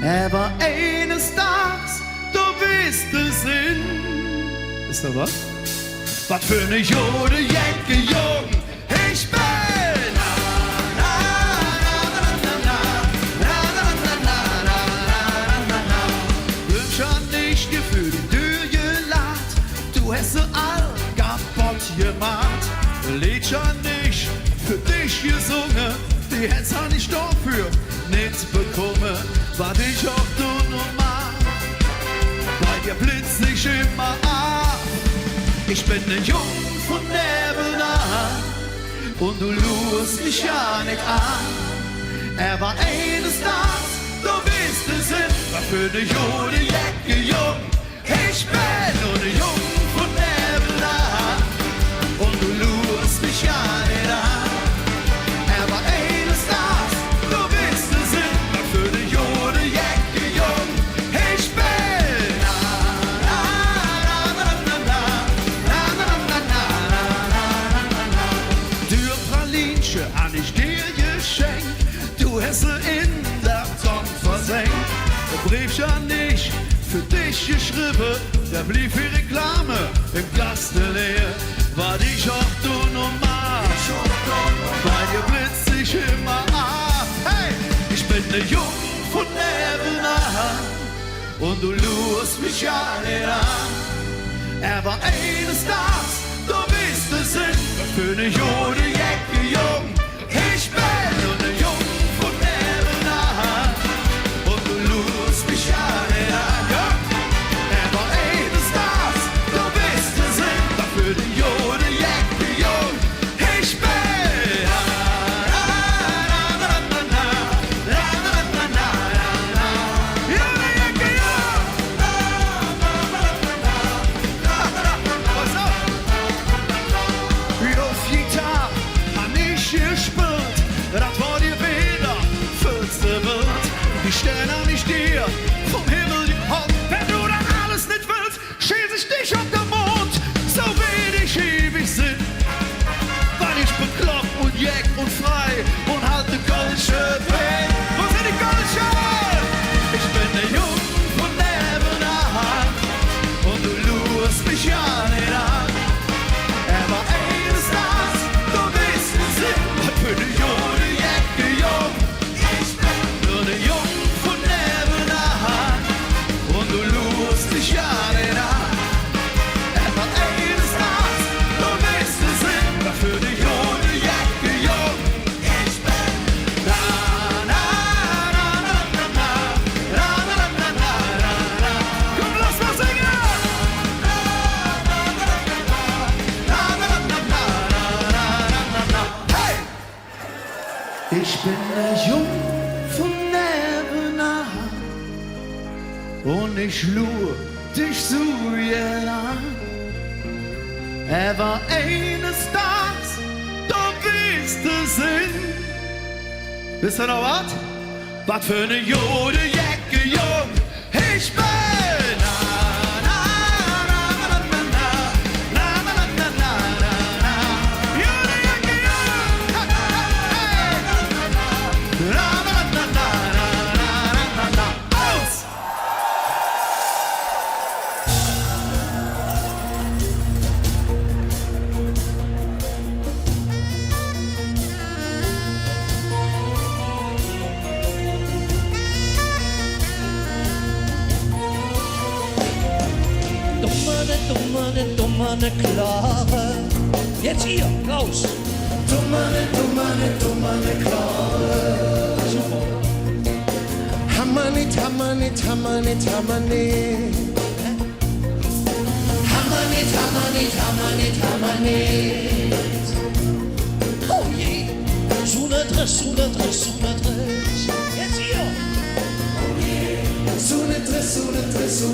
Aber eines Tages, du wirst es sehen. Ist da was? Was für ne Jode, Jenke, Jung ich bin. Wünsch an dich Gefühl, du gelacht, du hast sie all kaputt gemacht. Lied an dich, für dich gesungen, die hätt's auch nicht dafür nicht bekommen, war dich auch du normal, weil ihr blitzt nicht immer ab. Ich bin ne Jung von nebenan und du lust mich ja nicht an. Er war eines Tages, du wirst es hin, war für ne Jode, Jecke, Jung. Ich bin nur ne Jung von nebenan und du lust mich ja nicht an. Er war eines Tages, du wirst es hin, war für ne Jode, Jecke, Jung. Ich bin na na na na na na na na na na na na. Du Pralinchen han ich dir geschenkt, du hast sie in der Tonne versenkt. Brief an dich, für dich geschrieben, der blieb für Reklame im Gastelehr. War ich auch du normal, bei dir blitzt ich immer an. Hey, ich bin der Jung von nebenan und du lust mich ja nicht an. Er war eines Tages, du bist es für eine Jode Jacke Jung. Ich bin nur der Jung von nebenan und du lust mich ja nicht an. Ja? Er war eines Tages, du bist es für eine Jode Jacke Jung. Ich bin das war dir wieder füllste Wild. Die Sterne nicht dir vom Himmel gekommen. Wenn du dann alles nicht willst, schieß ich dich auf den Mond, so wenig ewig sind. Weil ich bekloppt und jack und frei und halte Goldschön weg. Wo sind die Goldschön? Ich bin der Jung von nebenan und du lust mich ja nicht an. Er war eines Tages, du bist es für die Jung. Ich bin der Jung von nebenan und ich lur dich so an. Er war eines Tages, du bist es Wisst ihr noch was? Was für eine Jode Jacke Jung ich bin. Dummerne Klare, jetzt hier, raus. Dummerne Klare. Super. Hammernicht. Hammernicht. Oh je, Soudadresse. Jetzt hier. Oh je, Soudadresse.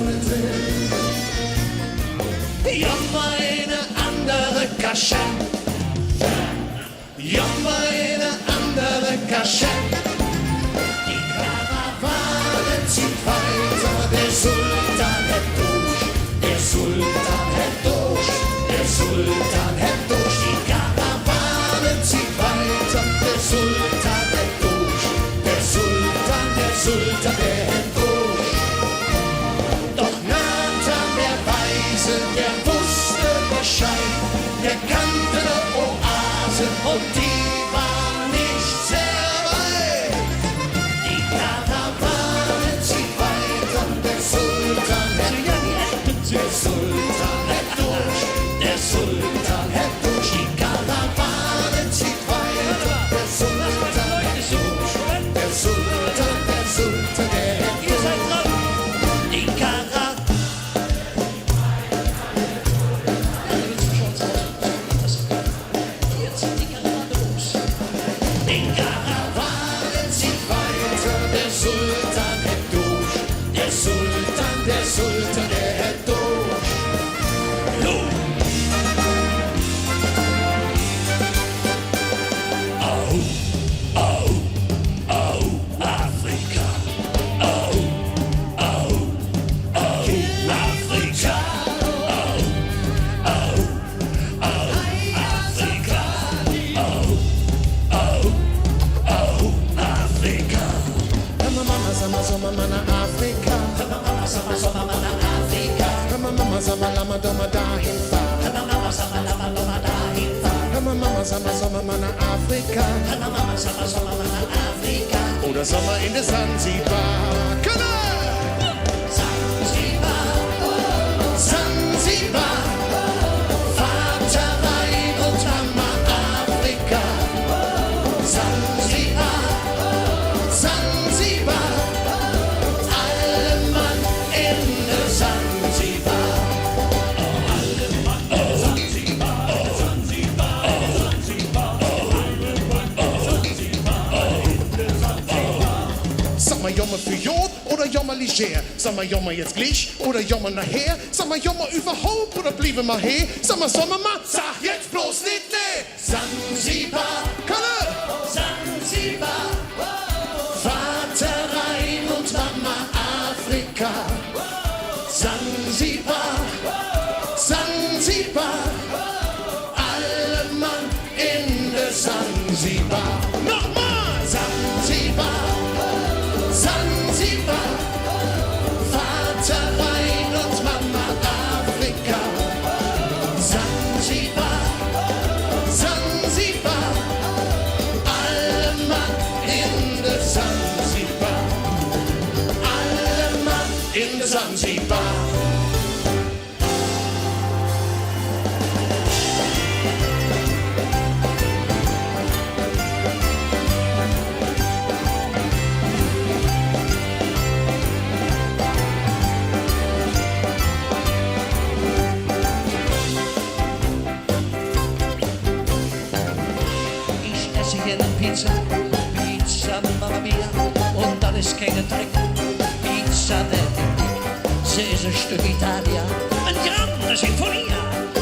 Jammer eine andere Kasche. Die Karawane zieht weiter, der Sultan hat durch. Die Karawane zieht weiter, der Sultan hat durch. Der Sultan hat durch. Doch Nathan, der Weise, der wusste Bescheid, der kannte eine Oase und die war nicht sehr weit. Die Karawane zieht weiter. Sommermann nach Afrika. Sommermann nach Afrika. Mama, Sommerlama, Dommer dahin fahren. Sommermann dahin fahren. Mama, Sommermann nach Afrika. Sommermann nach Afrika. Oder Sommer in der Sansibar. Sansibar, Vater rein und Mama Afrika. Sansibar, Sansibar, alle Mann in der Sansibar. Alle Mann in der Sansibar, Sansibar, Sansibar. Alle Mann in der Sansibar. Sag mal Jammer für Jod oder Jammer leger? Sag mal Jammer jetzt gleich oder Jammer nachher? Sag mal Jammer überhaupt oder bliebe mal her? Sag mal Sommermann, sag jetzt bloß nicht nee! Sansibar, Kalle! Sansibar, Vater rein und Mama Afrika. Sansibar, Sansibar, alle Mann in der Sansibar. Nochmal! Sansibar, Sansibar, Vater rein und Mama Afrika. Sansibar, Sansibar, alle Mann in der Sansibar. Alle Mann in der Sansibar. Pizza, Pizza, Mamma Mia, und das ist keine Dreck. Pizza, sie ist ein Stück Italia, ein grande Sinfonie,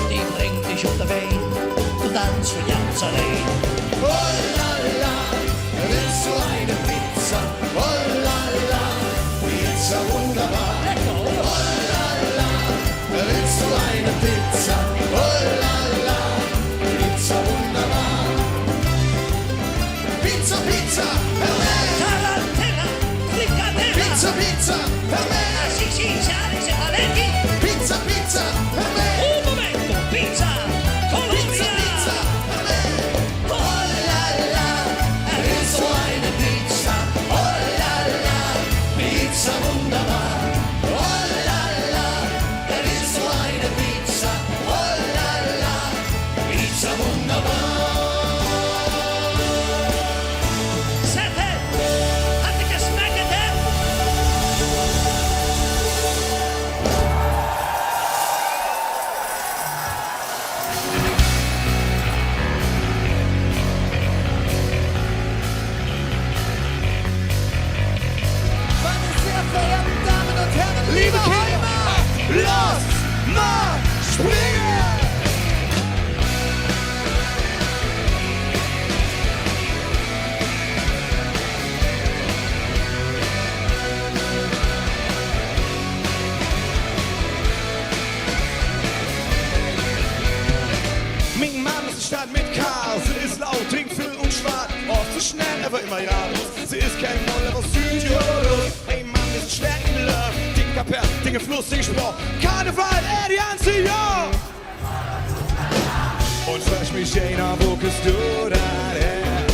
die bringt dich auf der Wein, du tanzt für ganz allein. Oh la la, willst du eine Pizza? Oh la la, Pizza wunderbar. Oh la la, willst du eine Pizza? Oh la la, Pizza wunderbar. Pizza, Pizza, per me! Tarantella, fricadella, Pizza, Pizza, per me! siciliani, spaghetti, Pizza, Pizza, per me! un momento, pizza, Pizza, Pizza, per me! Oh la la, willst du eine Pizza? Oh la la, Pizza wunderbar. Oh la la, willst du eine Pizza? Oh la la, Pizza wunderbar. Sette, hat dich geschmeckt, Meine sehr verehrten Damen und Herren, liebe Heimat, Los, mal springen! Mein Mann ist eine Stadt mit Chaos, sie ist laut, trinkt viel und schwarz, oft zu schnell, aber immer jahrlos. Sie ist kein Moller aus Südtirol. Mein Mann ist schwer in Love, dicker Perl, Dinge Fluss, Ding Spruch, Karneval, die ganze Jahr. Und frag mich einer, wo bist du da her?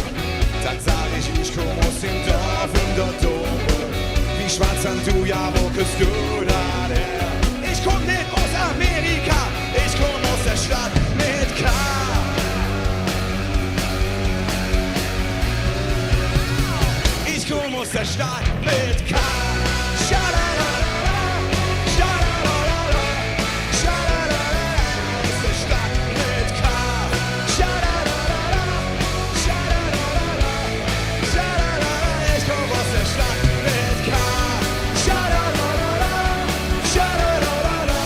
Dann sag ich komm aus dem Dorf und dort oben. Wie schwarz an du, ja, wo bist du da her? Ich komm nicht aus Amerika, ich komm aus der Stadt mit K. Ich komm aus der Stadt mit K. Schalalala, schalalala, schalalala, aus der Stadt mit K. Schalalala, schalalala, schalalala, ich komm aus der Stadt mit K. Schalalala, schalalala,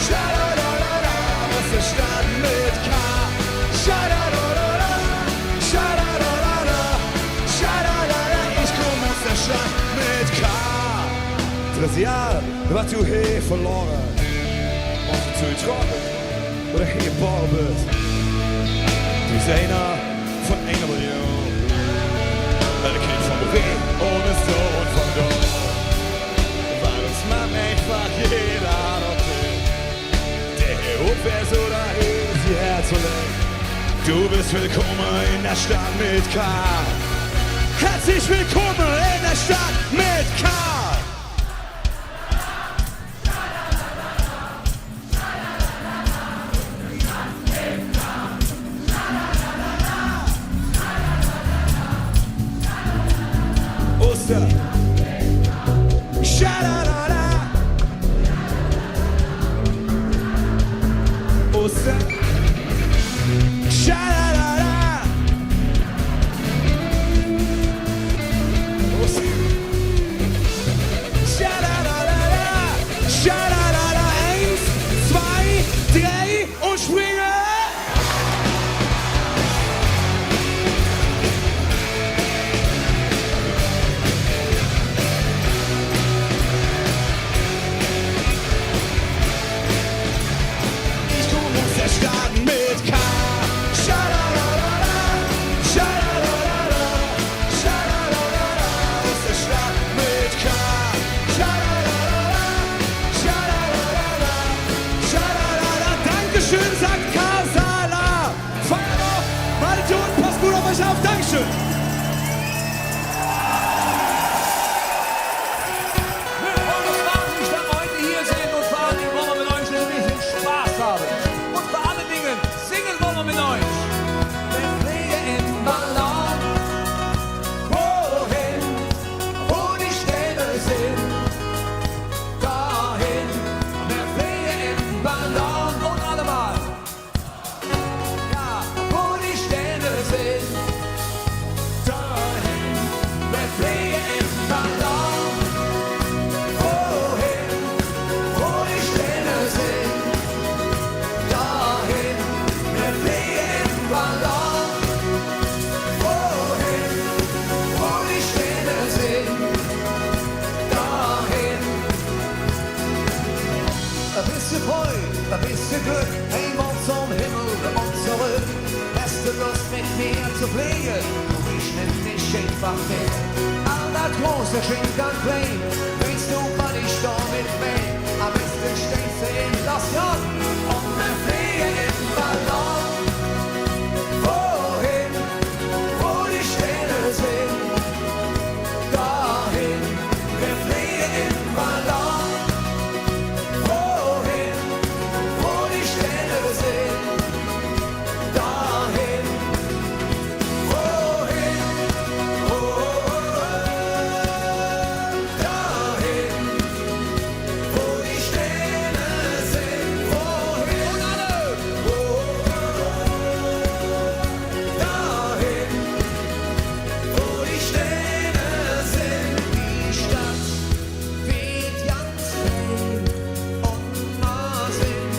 schalalala, aus der Stadt mit K. Schalalala, schalalala, schalalala, ich komm aus der Stadt mit K. Das Jahr, wat du hier verloren, of du trocken oder hier geboren bist. Du bist einer von einer Million. Weil der Kind von Reh ohne Sohn von Gott. Du bist willkommen in der Stadt mit K. Herzlich willkommen in der Stadt mit K. Oster. Schalalala. Oster. Schalalala. Oster. Schalalala. Schalalala. 1, 2, 3 und springe. Starten mit K. Schalalala, schalalala, schalalala, aus der Stadt mit K. Schalalala, schalalala, schalalala. Dankeschön, sagt Kasala. Feier noch, meine Toten, passt gut auf euch auf. Dankeschön. Und es macht mich, dass wir heute hier sind und vor allem wollen wir mit euch ein bisschen Spaß haben. Und vor allen Dingen singen wollen wir mit euch. Wir fliegen im Ballon, wohin, wo die Städte sind. Dahin, wir fliegen im Ballon und alle mal. Ja, wo die Städte sind. Dahin, wir fliegen im Ballon. Wohin, wo die Städte sind. Dahin, wir fliegen im Ballon. Wohin, wo die Städte sind. Dahin. Ein bisschen Freude, ein bisschen Glück, einmal zum Himmel und zurück. Hast du Lust mit mir zu fliegen? Ich nehm dich einfach mit. All das große Schenk an klein, willst du mal nicht da mit mir? Am besten stehst du in das Jahr und wir fliegen im Ballon. Wohin, wo die Städte sind. Dahin, wir fliegen im Ballon. Wohin, wo die Städte sind. Dahin, wohin, dahin, wo die Städte sind. Wohin, und alle, dahin, wo die Städte sind. Die Stadt weht ganz hell und wir sind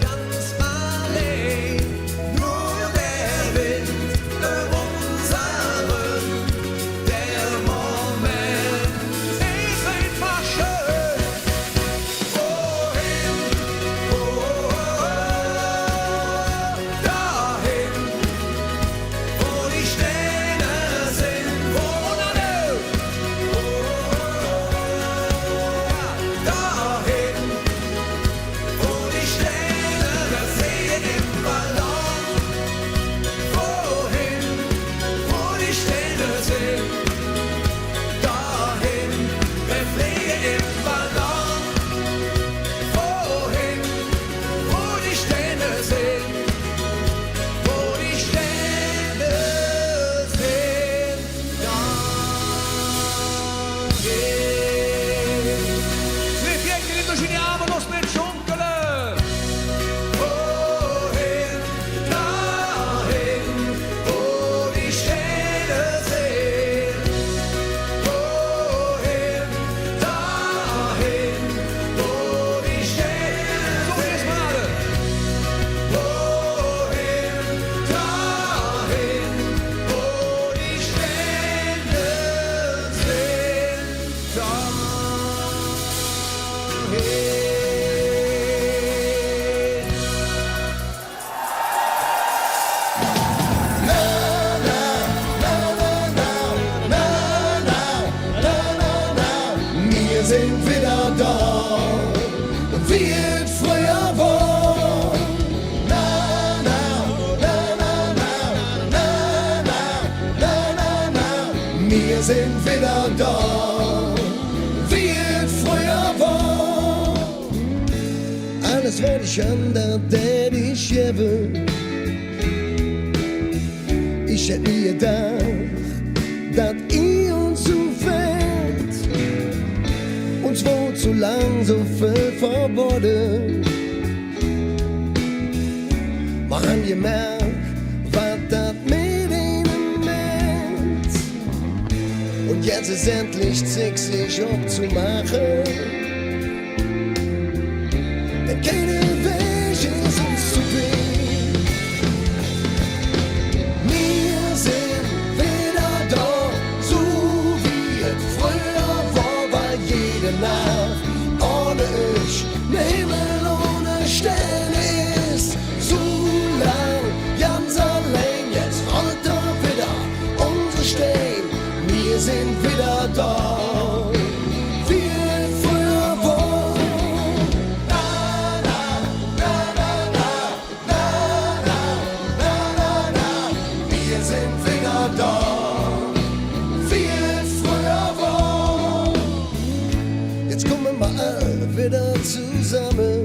ganz allein. Nur der Wind über unseren, der Moment ist einfach schön. Wohin, dahin, wo die Städte sind. Wo und alle, dahin, wo die Städte, wir fliegen im Ballon. Wohin, wo die Städte sind. Dahin, wir fliegen im Ballon. Wohin, wo die Städte sind. Wo die Städte sind. Dahin. Sliep durch die Arme, los mit Schunkele. Wohin, dahin, wo die Städte sind. Wohin, dahin, wo die Städte sind. So ist man alle. Wohin, dahin, wo die Städte sind. Wir sind wieder da, wie es früher war. Na, na, na, na, sind wieder da, wie es früher war. Alles war nicht anders, denn ich gebe. Ich hätte nie gedacht, dass ihr uns so fällt. Uns wohl zu lang so viel verboten. Wir haben gemerkt, was das mit ihnen meint. Und jetzt ist endlich Zeit, sich abzumachen. Denn keine Weg ist uns zu viel. Wir sind wieder da, so wie es früher war, weil jede Nacht ohne ich, ne Himmel ohne Sterne ist. So lang, ganz allein, jetzt rollt er wieder unsere Steine. Wir sind wieder da, wie es früher war. Na, na, na, na, na, na, na, na, na. Wir sind wieder da, wie es früher war. Jetzt kommen wir alle wieder zusammen.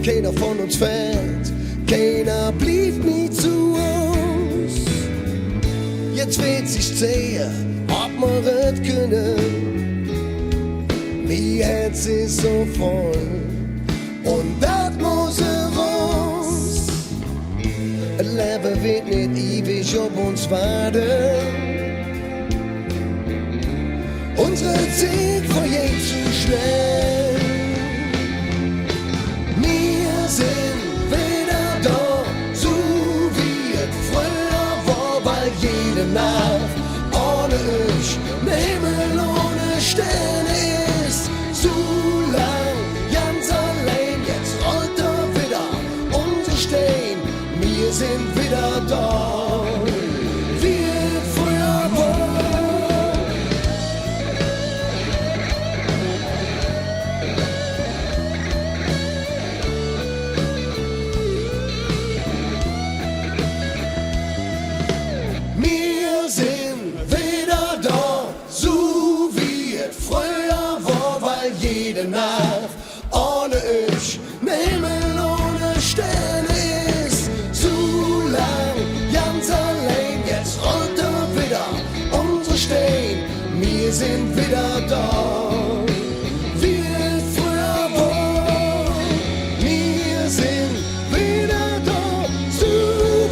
Keiner von uns fällt, keiner blieb nie zu uns. Jetzt wird sich zählen, ob wir es können. Mein Herz ist so voll und das muss raus. Ein Leben wird nicht ewig auf uns warten. Unsere Zeit vergeht zu schnell. Wir sind wieder da, so wie es früher war, weil jede Nacht ohne ich, ne Himmel ohne Sterne ist. So lang, ganz allein, jetzt rollt er wieder unsere Steine. Wir sind wieder da, wie es früher war. Wir sind wieder da, so wie es früher war, weil jede Nacht ohne ich, ne Himmel ohne Sterne ist. So lang, ganz allein, jetzt rollt er wieder unsere Steine. Wir sind wieder da, wie es früher war. Wir sind wieder da, so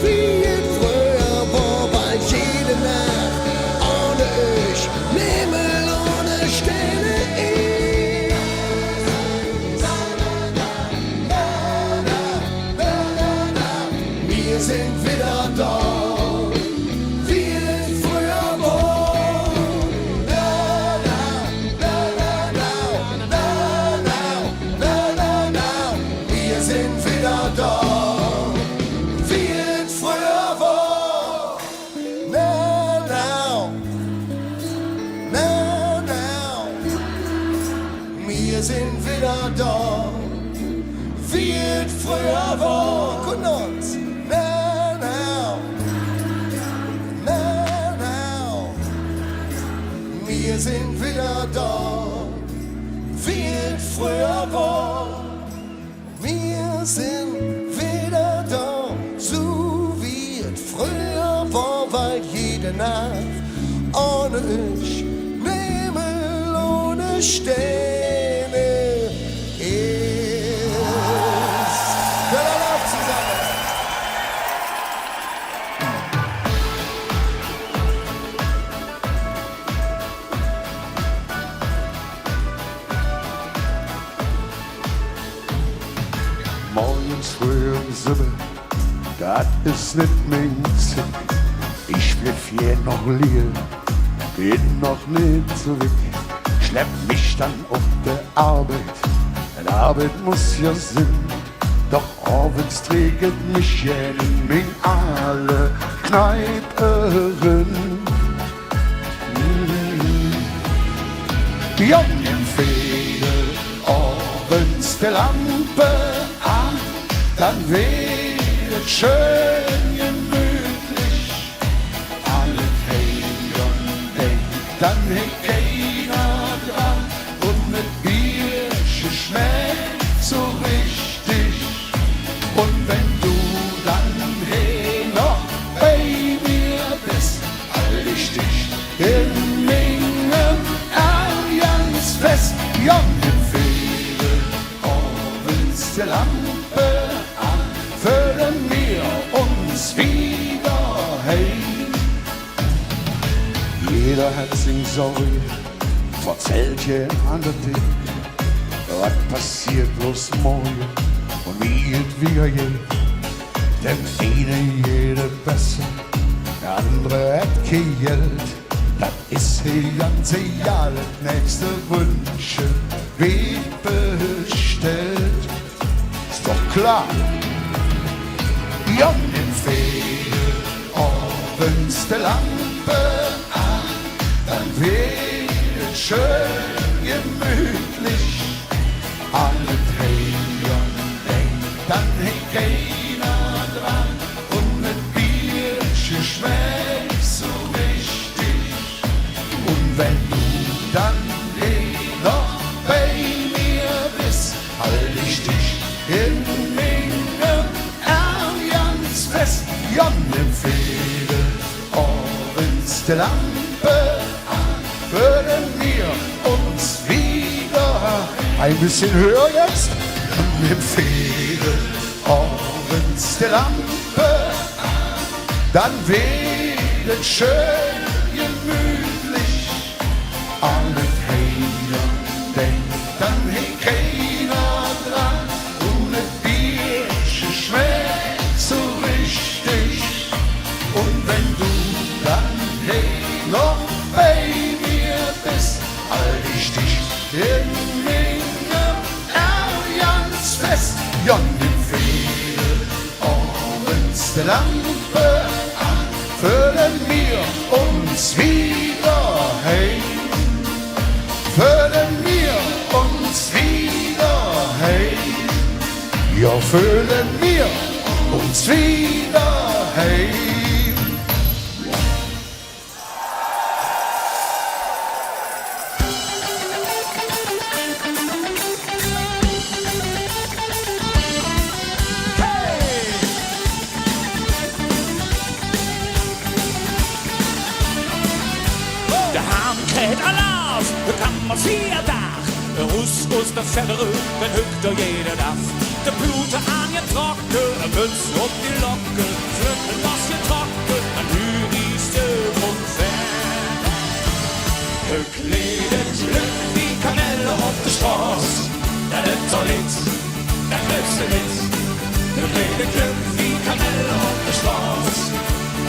wie es früher war, weil jede Nacht ohne ich, ne Himmel ohne Sterne ist. Na, na, na, na, na, na, na. Wir sind wieder da, wie es früher war. Na, na, na, na, na, na, na, na, na. Wir sind wieder da, wie es früher war. Now, now, now, now. Wir sind wieder da, wie es früher war. Guten Abend. Now, now, now, now. Wir sind wieder da, wie es früher war. Wir sind wieder da, so wie es früher war, weil jede Nacht ohne ich, ne Himmel ohne Sterne ist. Hör mal auf zusammen! Morgens früh um 7, das ist nicht mein Ziel. Ich bliff hier noch liegen, bin noch nicht so weg. Schlepp mich dann auf der Arbeit, denn Arbeit muss ja Sinn. Doch abends trägt mich in min alle Kneipen. Die Jungen fehlen abends die Lampe an, dann wird schön gemütlich. Alle dann hängt keiner dran und mit Biersche schmeckt so richtig. Und wenn du dann hey noch bei mir bist, halt ich dich in Mingen ganz fest. Ja, mit Fähre abends die Lampe an, füllen wir uns wieder heim. Jeder hat sing Sorge, verzählt je an der Tisch. Was passiert bloß morgen und wie es wieder geht. Dem eine jede besser, der andere hat kein Geld. Das ist die ganze Jahr das nächste Wünsche wie bestellt. Ist doch klar. Ja, im Fehlen abends die Lampe an, dann wird schön gemütlich. Alle Tränen denkt, dann hängt keiner dran und mit Bierchen schmeckt so richtig. Und wenn du dann noch bei mir bist, halt ich dich in Mingen ganz fest. Jan empfehle abends die Lampe an, würden wir uns wieder ein bisschen höher jetzt. Jan empfehle abends die Lampe an, dann wird es schön gemütlich. Alle Tränen denkt, dann hängt keiner dran und mit Bierchen schmeckt so richtig. Und wenn du dann hey noch bei mir bist, halt ich dich in Mingen ganz fest. Jan empfehle abends die Lampe an, füllen wir uns wieder heim. Füllen wir uns wieder heim. Ja, füllen wir uns wieder heim. De haan krijgt alarm, de kan maar 4 dagen. Een roes de verder den hukt er jede dag. De bloeden aan je trokken, een muts op je lokken. Vluchten was je trokken, en nu is de ver. Gekleed geluk, die kamellen op de straat. Dat het toilet, dat leukste niet. Gekleed geluk, die kamellen op de straat.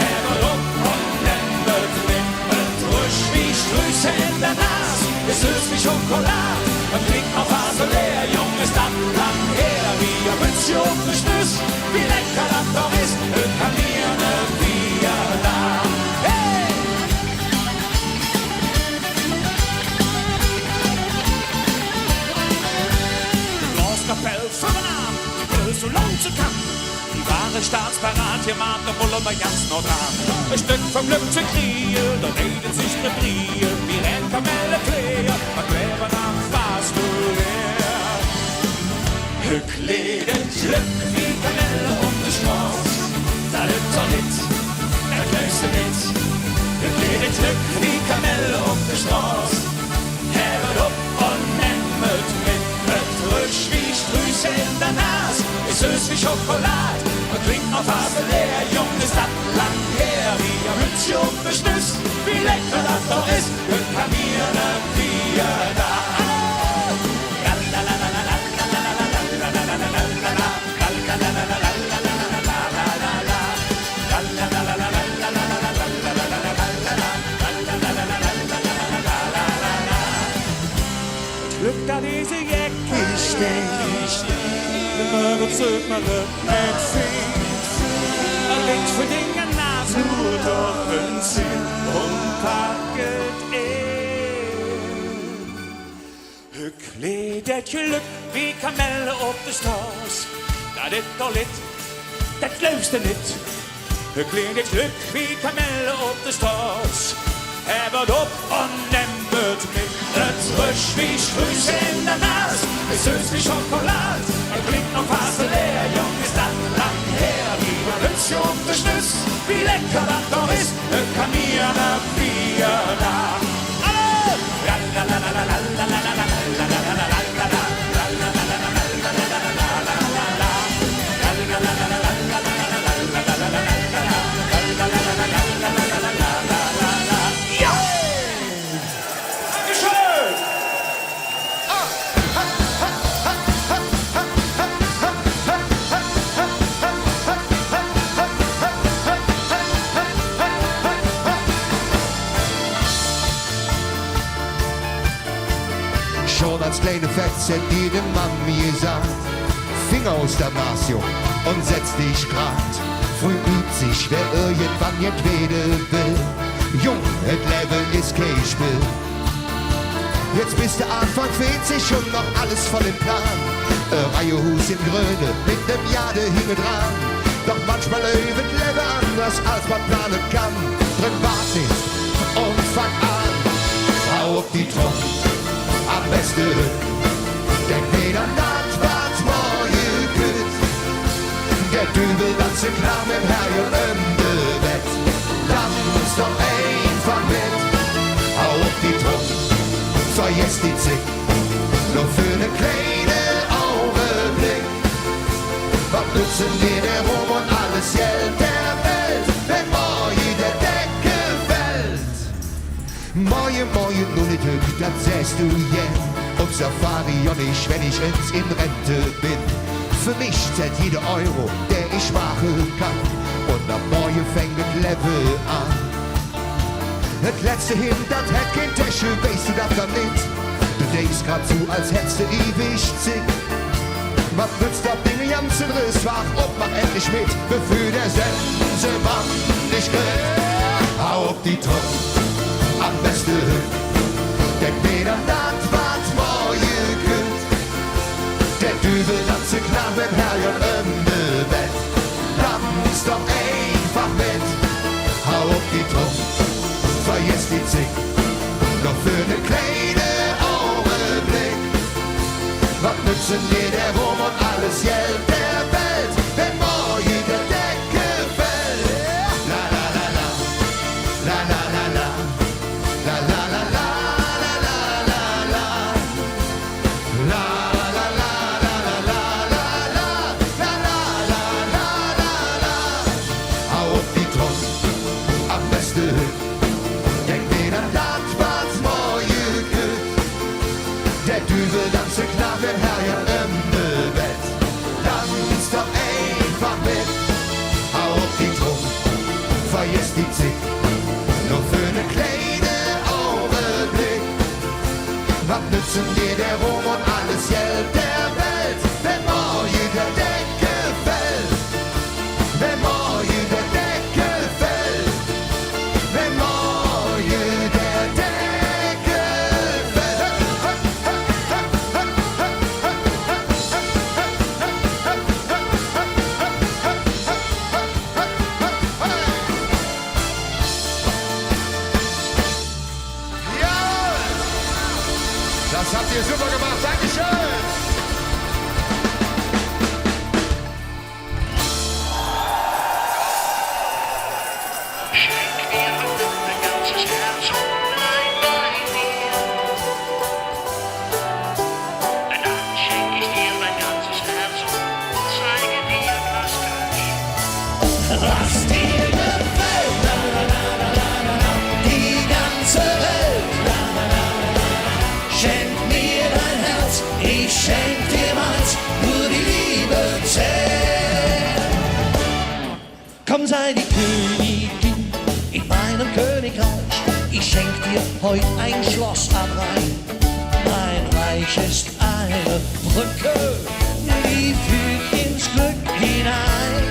En erop onlembert wimpert, rusch wie Strüsse in der Nas. Ist süß wie Schokolade, und klingt auf Hase leer. Jung ist das lang her, wie ein Mützchen auf den Schnüss. Wie lecker das doch ist, kann mir ne Bier da. Hey! Die Glaskapelle für den Abend, die will so lang zu kann. Die wahre Staatsparat, hier mahnt der Bulle bei ganz Nordrhein. Ein Stück vom Glück zu kriegen, da redet sich ne Brie. Wie rennt Kamelle Player, was wäre nach was du wär. Gekledet Glück wie Kamelle auf der Straße. Da ist doch nix, das löste nix. Gekledet Glück wie Kamelle auf der Straße. Hebet up und nehmet mit Rüsch wie Strüsse in der Nas. Ist süß wie Schokolade und klingt auf Hase leer. Jung ist das lang her, wie ein Hützchen auf den Schnüss. Wie lecker das doch ist, kann mir ne Bier da. Glück, dat deze jekke steekt. De mugger zoekt maar op met fiets. Alleen voor dingen naast nur doch een zin. Pak het in. Gekleed het geluk wie kamellen op de straat. Dat is toch lid, dat leukste niet. Gekleed het geluk wie kamellen op de straat. Er wird up und nimmt mit. Das frisch wie Strüße in der Nase, ist süß wie Schokolade. Er klingt noch fast leer, jung ist das lang her. Wie man Hütchen und der Schnüss, wie lecker das doch ist. Kann mir ne Bier da. Alle! La la la la la la la la la la la la. Schon als kleine Fetze die dem Mami gesagt, Finger aus der Maßjung und setz dich grad. Früh übt sich, wer irgendwann jedwede will. Jung, et Leben ist kein Spiel. Jetzt bist du Anfang 40 und noch alles voll im Plan. Reihe Hus in Gröne mit dem Jade hinge dran. Doch manchmal löwet Leben anders als man planen kann. Drin wart nicht und fang an. Frau auf die Trommel. Am besten denk wieder das, was morgen geht. Der Dübel tanzt klar mit Herr im Bett. Tanz doch einfach mit. Hau auf die Trommel, vergiss die Zick. Nur für ne kleine Augenblick. Was nützen dir der Ruhm und alles Geld der Welt, wenn morgen der Decke fällt? Morgen, nun nicht hübsch, das sähst du jen. Auf Safari und ich, wenn ich in Rente bin. Für mich zählt jeder Euro, der ich machen kann. Und am Morgen fängt das Level an. Das letzte hin, das hätt kein Täsche, weißt du das dann nicht? Du denkst grad so, als hättest du ewig zick. Was nützt das Ding, ganzen Riss, wach und mach endlich mit, bevor der Sensemann dich kriegt. Hau auf die Trommel, am besten denk weder das, was morgen kommt. Der Dübel tanzt klar mit Herrn im Bett. Tanz doch einfach mit. Hau auf die Trommel, vergiss die Zick. Noch für ne kleine Augenblick. Was nützen dir der Ruhm und alles Geld der Welt, wenn morgen der Decke fällt? La la la la, la la la la, la la la la. Der Dübel tanzt knapp im Herrn im Bett. Tanz doch einfach mit. Hau auf die Trommel, vergiss die Zick. Nur für ne kleine Augenblick. Was nützen dir der Ruhm und alles Geld der Welt, wenn morgen der Decke fällt? Wenn morgen der Decke fällt. Wenn morgen der Decke fällt. Das habt ihr super gemacht. Dankeschön. Schenk mir ein ganzes Herz und bleib bei mir. Dann schenk ich dir mein ganzes Herz und zeige dir, was kann ich. Was dir gefällt, la la la la la la la, die ganze Welt, la la la la la la. Schenk mir dein Herz, ich schenk dir meins, nur die Liebe zählt. Komm, sei die Königin in meinem Königreich, ich schenk dir heut ein Schloss am Rhein. Mein Reich ist eine Brücke, die führt ins Glück hinein.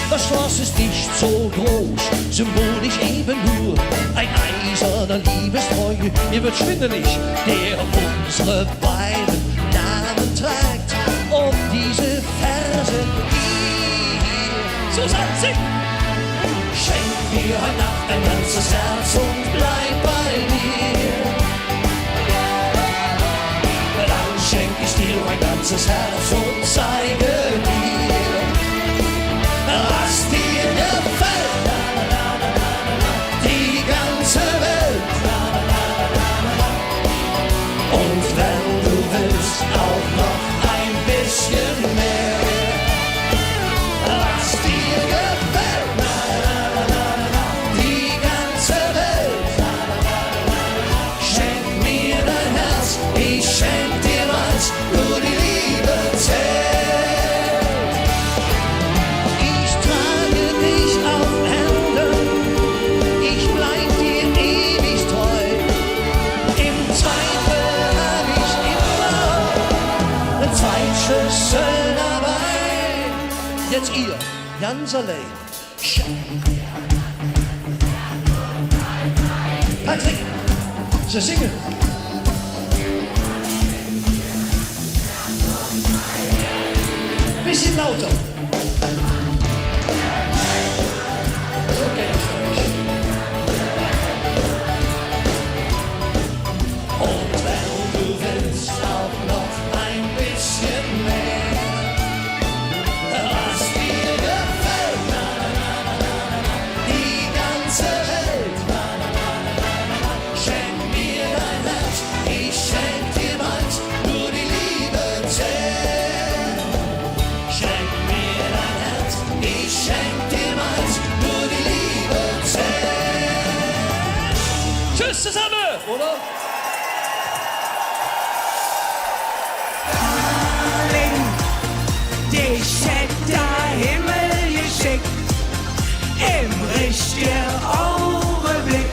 Das Schloss ist nicht so groß, symbolisch eben nur ein eiserner Liebestreue. Mir wird schwindelig, der unsere beiden Namen trägt. Und diese Verse hier, so sagt sie, schenk dir heute Nacht ein ganzes Herz und bleib bei mir. Dann schenk ich dir mein ganzes Herz und zeige dir, was dir gefällt. Die ganze Welt. Und wenn du willst, auch noch ein bisschen mehr. Was dir gefällt. Die ganze Welt. Schenk mir dein Herz, ich schenk dir meins, nur die Liebe zählt. Ich trage dich auf Händen, ich bleib dir ewig treu. Im Zweifel hab ich immer 2 Schlüssel dabei. Jetzt ihr, ganz allein. Patrick, ze zingen. Bisschen lauter. Okay. Und wenn du willst, auch noch ein bisschen mehr. Was dir gefällt, die ganze Welt. Schenk mir dein Herz, ich schenk dir meins, nur die Liebe zählt. Schenk mir dein Herz, ich schenk dir meins, nur die Liebe zählt. Tschüss zusammen, oder? Dich hätt der Himmel geschickt, im richtigen Augenblick,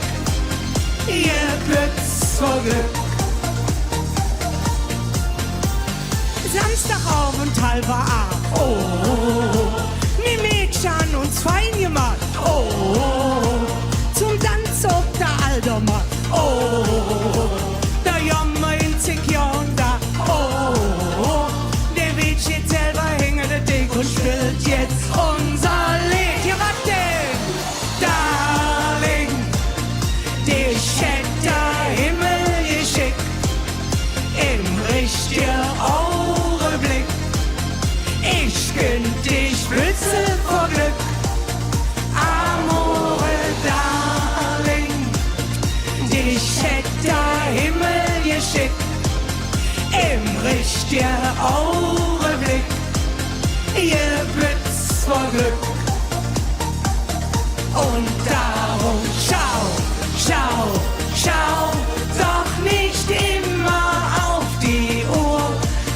ihr Blitz vor Glück. Samstagabend 7:30, oh, mi Mädchen uns fein gemacht, oh, zum Tanz auf der Aldermann, oh, der Jammer in sich da, oh, der Weg steht selber hinter der Dick und spielt jetzt unser Lied. Ja, was denn? Darling, dich hätt der Himmel geschickt, im richtigen Augenblick. Ich könnt dich blitze vor Glück. Amore, Darling, dich hätt der Himmel geschickt, im richtigen Augenblick. Ihr Blitz vor Glück. Und darum schau, schau, schau doch nicht immer auf die Uhr,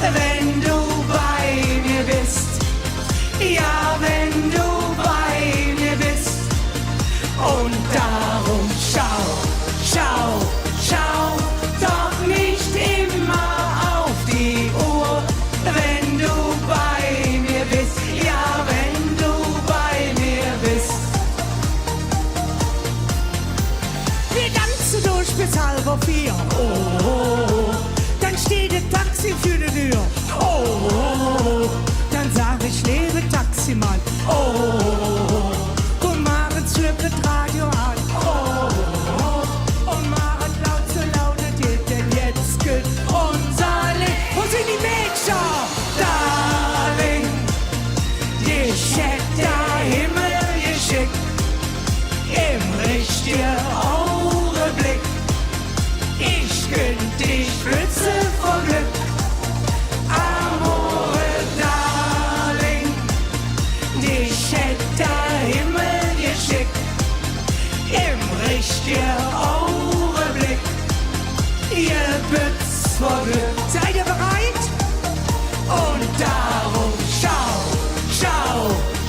wenn du bei mir bist. Ja, wenn du bei mir bist. Und darum schau, schau, schau doch nicht immer auf die Uhr, wenn du bei mir bist. Ja, wenn du bei mir bist. Wir tanzen durch bis 3:30. Oh, dann steht das Taxi für die Tür. Oh, dann sag ich, lebe Taximann. Oh, und Maritz schlüpft das Radio an. Oh, und Marit laut so laut, das geht denn jetzt geht unser Lied. Wo sind die Mädchen? Darling, dich hätt der Himmel geschickt, im richtigen Augenblick. Ich könnt dich blitze vor Glück. Amore, Darling, dich hätt der Himmel geschickt, im richtigen Augenblick. Ihr Blitz vor Glück. Seid ihr bereit? Und darum schau, schau,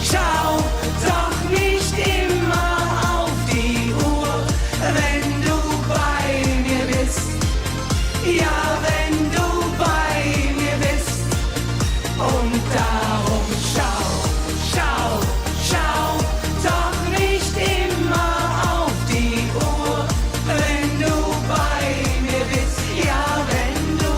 schau doch nicht immer auf die Uhr, wenn du bei mir bist. Ja, wenn du bei mir bist. Und darum schau, schau, schau doch nicht immer auf die Uhr, wenn du bei mir bist. Ja, wenn du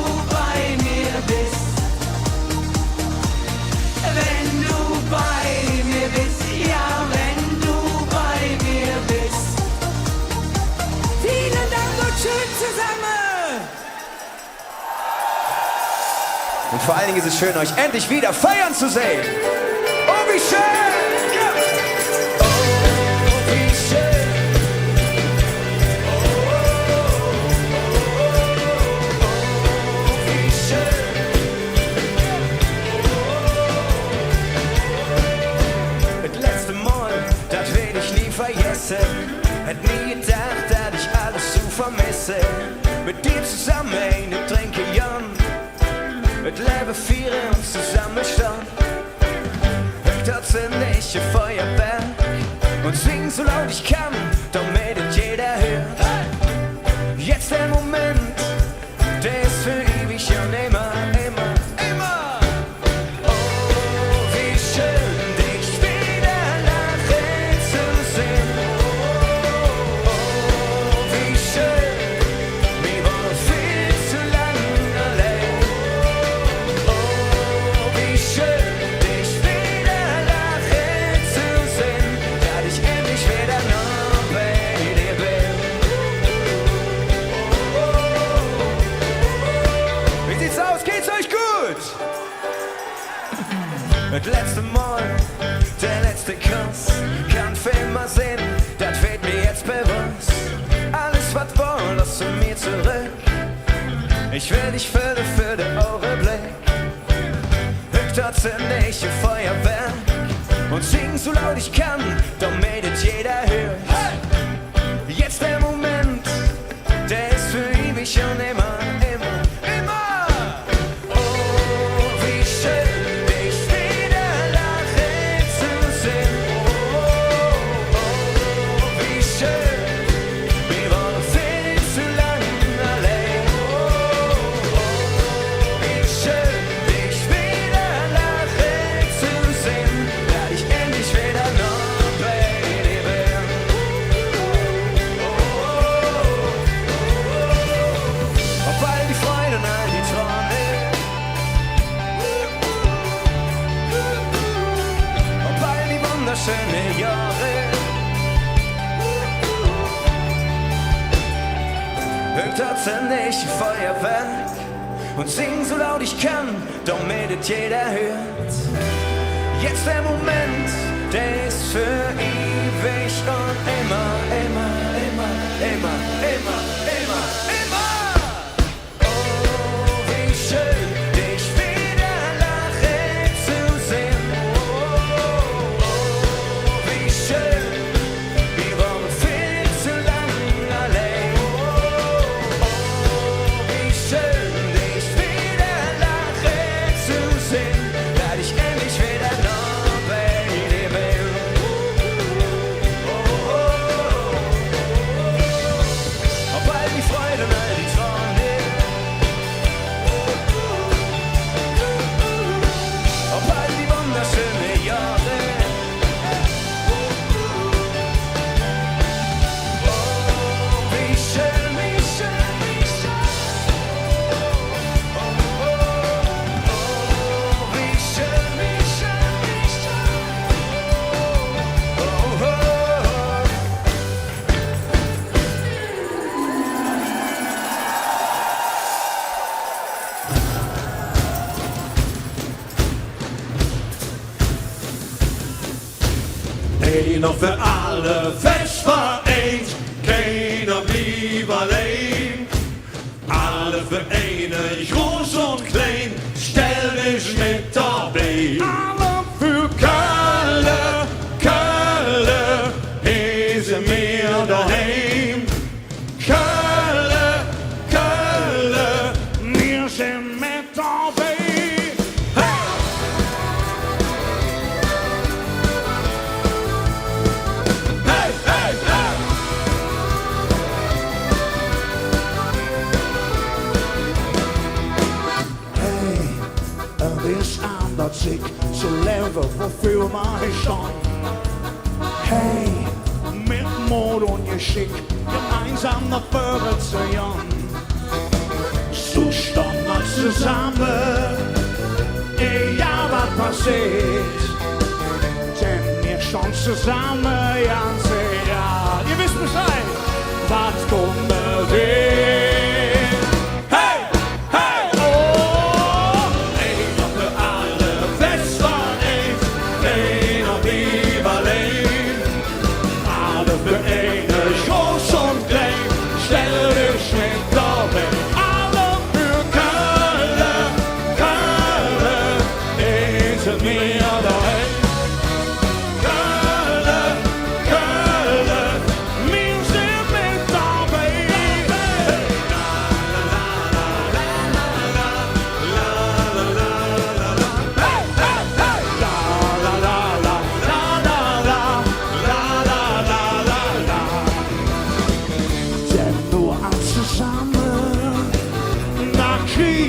Und vor allen Dingen ist es schön, euch endlich wieder feiern zu sehen. Oh, wie schön! Ja. Oh, wie schön! Wie schön! Das letzte Mal, das will ich nie vergessen. Hätt nie gedacht, dass ich alles so vermisse. Mit dir zusammen eine Trinke Jan. Mit Leben vieren uns zusammen stand. Hört das ähnliche Feuerwerk und sing so laut ich kann, damit es jeder hört. Jetzt der Moment, der ist für ewig und immer, immer, immer. Oh, wie schön, dich wieder lachen zu sehen. Oh, wie schön, wir waren viel zu lang allein. Oh, wie schön, dich wieder lachen zu sehen, dass ich endlich wieder noch bei dir bin. Wie sieht's aus? Geht's euch gut? Das letzte Mal, der letzte Kuss, kann für immer sein, das wird mir jetzt bewusst. Alles, was war, lass zu mir zurück. Ich will dich für den Augenblick. Hört das ähnliche Feuerwerk und sing so laut ich kann, damit es jeder hört. Jetzt der Moment, der ist für ewig und immer, immer, immer. Oh, wie schön, dich wieder lachen zu sehen. Oh, wie schön, wir waren viel zu lang allein. Oh, wie schön, dich wieder lachen zu sehen, dass ich endlich wieder noch bei dir bin. Auf all die Freude und all die Träume, auf all die wunderschönen Jahre. Hört das ähnliche Feuerwerk und sing so laut ich kann, damit es jeder hört. Jetzt der Moment, der ist für ewig und immer, immer, immer, immer, immer, immer, immer. Oh, wie schön, dich wieder lachen zu sehen. Oh, wie schön, wir waren viel zu lang allein. Oh, wie schön, dich wieder lachen zu sehen, dass ich endlich wieder noch bei dir bin. Auf all die Freude und all die Träume, auf all die wunderschönen Jahre. Oh, wie schön, wie schön, wie schön. Oh, wie schön, wie schön, wie schön. Oh, Einer für alle fest vereint, keiner blieb allein. Alle Vereine, groß und klein, stell dich mit dabei. Alle für Kölle, Kölle, ist mir daheim. Kölle, Kölle, wir sind mit dabei. Hey, hey, hey! Het is aan dat ik zo leven wofür man ich schon. Hey, mit Mord und Geschick, gemeinsam nach vorne zu jagen. So stand man zusammen, egal was passiert. Denn wir schon zusammen, ganze Jahr. Ihr wisst Bescheid, was kommen wird. Hey, hey, oh!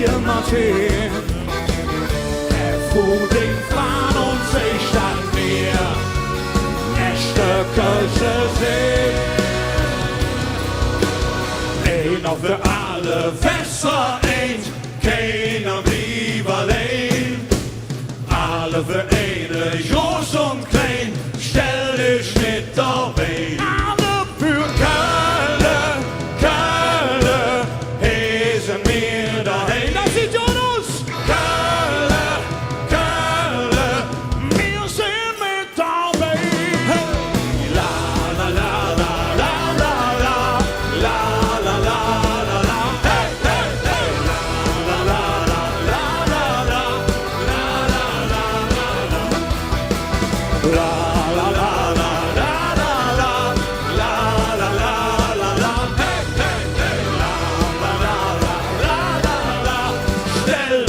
immer hin. Er fuhr den Fahnen und sich dann mehr. Echte Kölsche See. Een of de alle Fässer eend, keiner blieb allein. Alle Vereine, groß und klein, stell dich nicht dabei. Alle für Köln, Köln, hier sind wir daheim. Das sieht Jonas! Köln, Köln, wir sind mit dabei. La la la la la la la, la la la la la, hey hey hey, la la la la la la, la la la la la, la la la la la la, la la la la la, hey hey hey, la la la la la la la, stell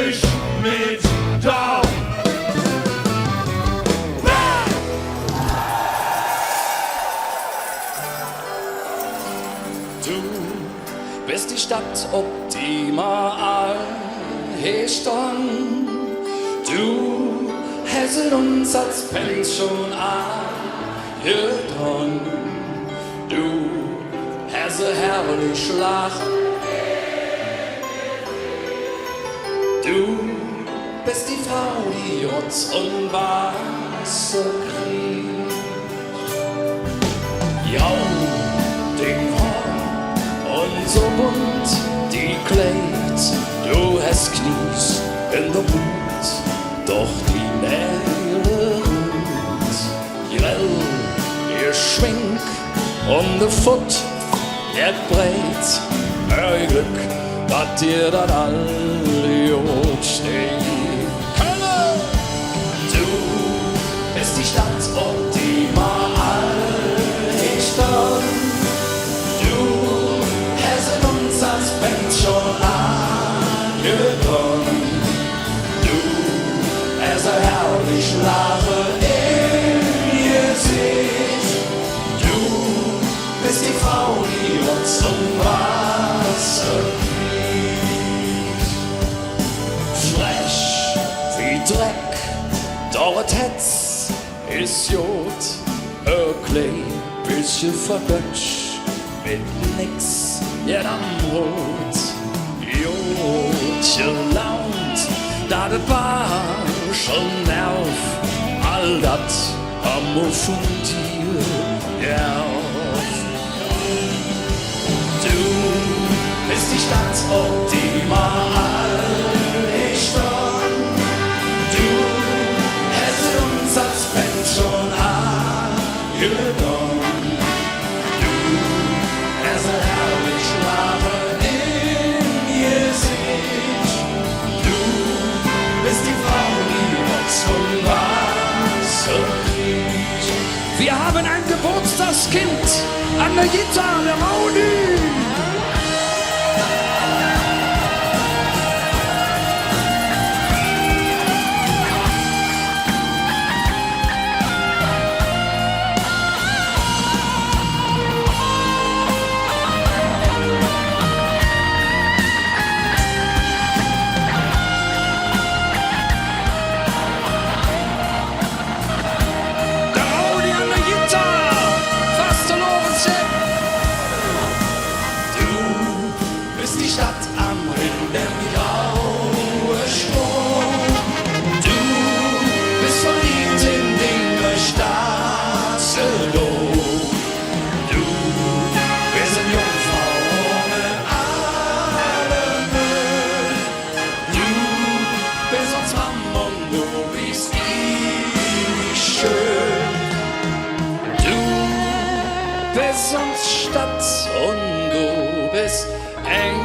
ich mit da. Du bist die Stadt optimal gestanden. Du hast uns als Pension angetan. Du hast herrlich lachen. Du bist die Frau, die uns und Wasser kriegt. Ja, den Horn und so bunt die Kleid. Du hast Knies in der Blut, doch die Nähe ruht. Grell, ihr Schwink und der Foot, der breit. Euer Glück, dass dir das all gut steht. Köln! Du bist die Stadt optimal gestanden. Du hast uns als Pension angetan. Du hast ein herrlich Lachen in Gesicht. Du bist die Frau, die uns zum Wasser kriegt. Frech wie Dreck, dort Hetz ist Jod, klein bisschen vergötsch, mit nix, ja dann Brot. Jod gelaunt, da das war schon nerv, all dat haben wir von dir gerauft. Du bist die Stadt optimal gestanden. Du hast uns als Pension angetan. Du hast ein herrlich Lachen in Gesicht. Du bist die Frau, die uns vom Wasser kriegt. Wir haben ein Geburtstagskind an der Gitarre, Raudi. Der Raudi an der Gitarre, fast verloren Chef. Du bist die Stadt am Rinden graue Strom. Du bist verliebt in den Staatslohn. Du bist eine Jungfrau ohne alle Müll. Du bist uns Mann und du bist ewig schön. Du bist uns Stadt und du bist eng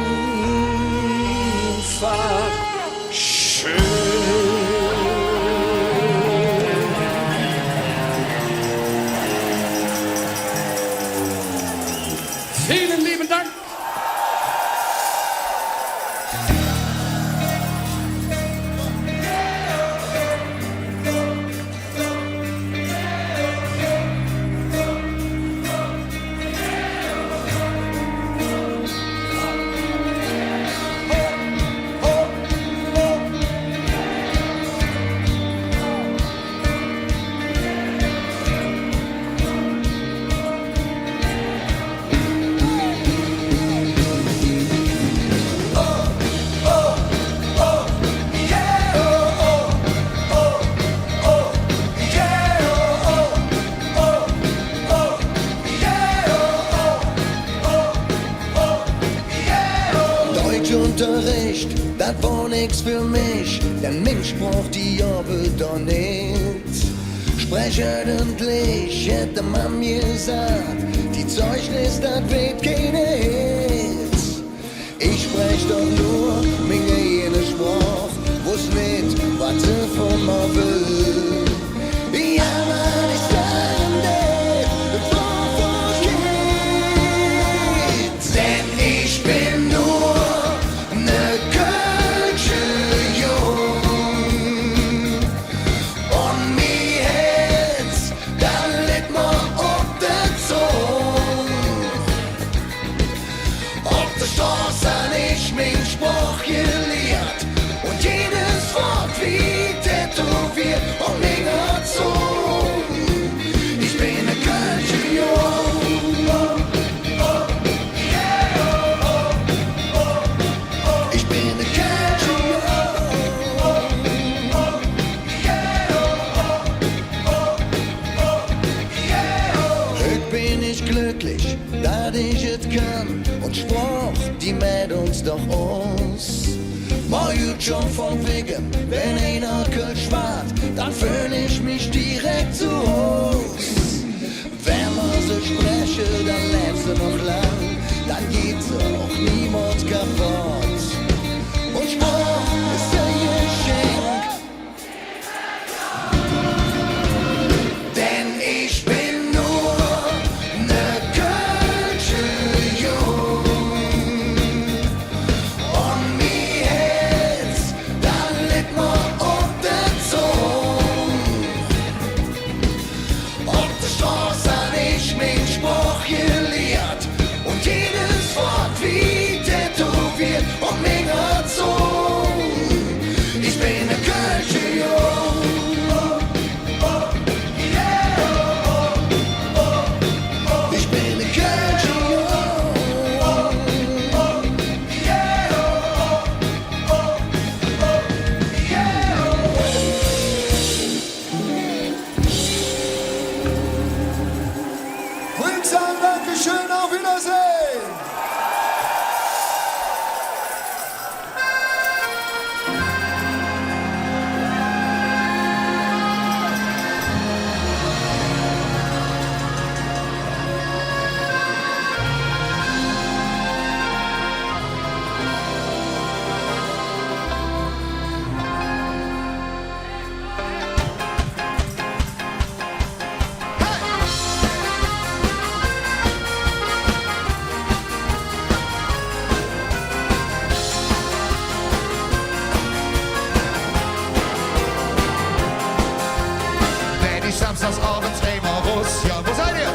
nicht, das war nix für mich, denn Mensch braucht die aber doch nicht. Sprech ordentlich, hätte man mir gesagt, die Zeugnis, das weht keine Hits. Ich sprech doch nur meine jene Sprache, wo's nicht, was sie von mir will. Ja, man, ich sag dir, wovon geht's? Denn ich bin nur ne Kölsche Jung. Und mir Herz, da litt mir auf der Zunge. Auf der Straße han ich mein Spruch gelehrt und jedes Wort wie tätowiert und mir gezogen. Ich bin ne Kölsche Jung. Ich bin ne Kölsche Jung. Heute bin ich glücklich, dass ich es kann und sprach die mit uns doch aus. Mal gut schon von wegen, wenn einer Kölsch wart, dann fühl ich mich direkt zu Haus. Wenn man so spreche, dann lebst du noch lang, dann geht's auch niemand kaputt. Und Spruch ist ein Geschenk, denn ich bin nur ne Kölsche Jung. Und mir Herz, dann litt mir auf der Zunge. Auf der Straße han ich mein Spruch gelehrt und jedes Wort wie tätowiert und mir gezogen. Ich bin ne Kölsche Jung. Ich bin ne Kölsche Wirksam, Dankeschön, auf Wiedersehen. Wenn ich samstags abends immer Russ, ja, wo seid ihr?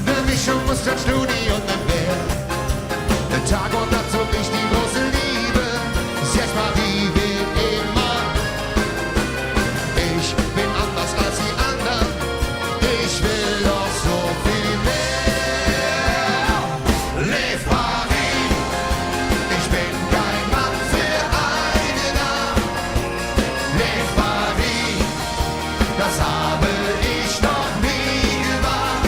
Ne Mischung muss das Studio und ne Bär. Ne Tag und Nacht so ich die große Liebe. Ist jetzt mal wie will immer. Ich bin anders als die anderen. Ich will doch so viel mehr. Live Paris. Ich bin kein Mann für eine Nacht. Live Paris. Das habe ich noch nie gemacht.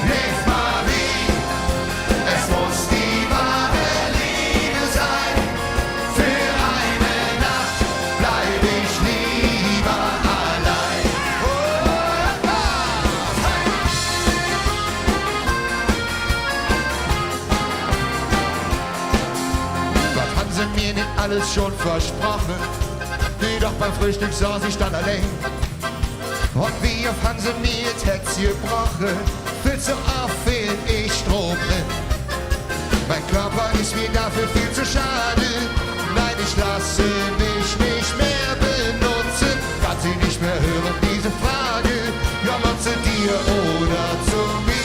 Live Paris. Es muss die wahre Liebe sein. Für eine Nacht bleib ich lieber allein. Was haben sie mir nicht alles schon versprochen? Nee, doch beim Frühstück saß ich dann allein. Und wie oft haben sie mir das Herz gebrochen? Viel zu oft fehl ich Strom drin. Mein Körper ist mir dafür viel zu schade. Nein, ich lasse mich nicht mehr benutzen. Kann sie nicht mehr hören, diese Frage. Ja, man zu dir oder zu mir.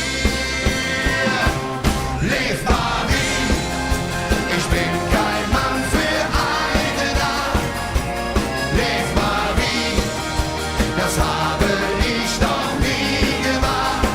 Live Paris. Ich bin kein Mann für eine Nacht. Live Paris. Das habe ich noch nie gemacht.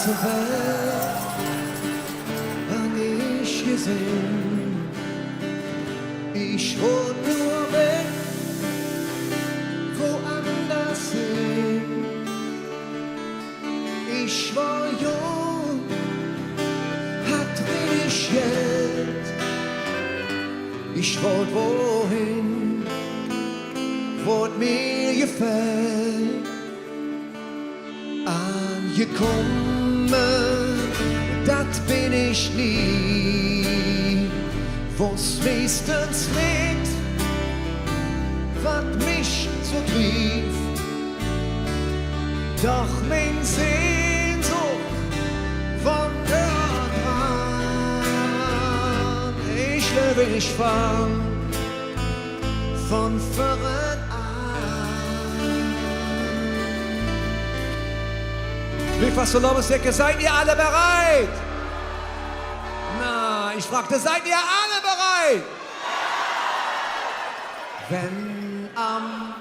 ganze Welt hab ich gesehen. Ich wollte nur weg, woanders hin. Ich war jung, hatte wenig Geld. Ich wollte wohin, wollt mir gefällt. Angekommen, das bin ich nie. Was meistens nicht, was mich so trief. Doch mein Sehnsucht von dran. Ich lebe, ich fang von vorn an. Briefpass zur Lobbesdecke, seid ihr alle bereit? Na, ich fragte, seid ihr alle bereit? Wenn am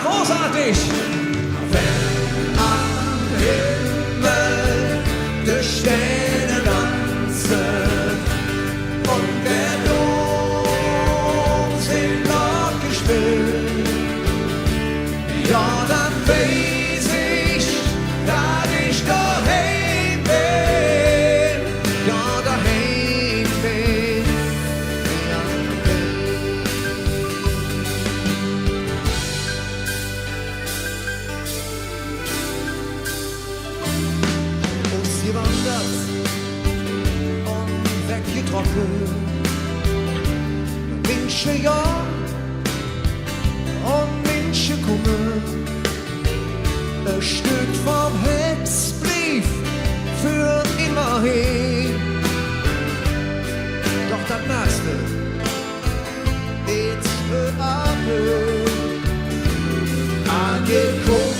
großartig! Wenn am Himmel die Sterne tanzen und der Dom sind laut gespielt, ja, dann weiß ich, dass ich daheim bin, ja, daheim bin, ja, gewandert und weggetrocknet. Manche ja und manche kommen. Ein Stück vom Hetzbrief für immer hin. Doch das meiste ist für alle angekommen.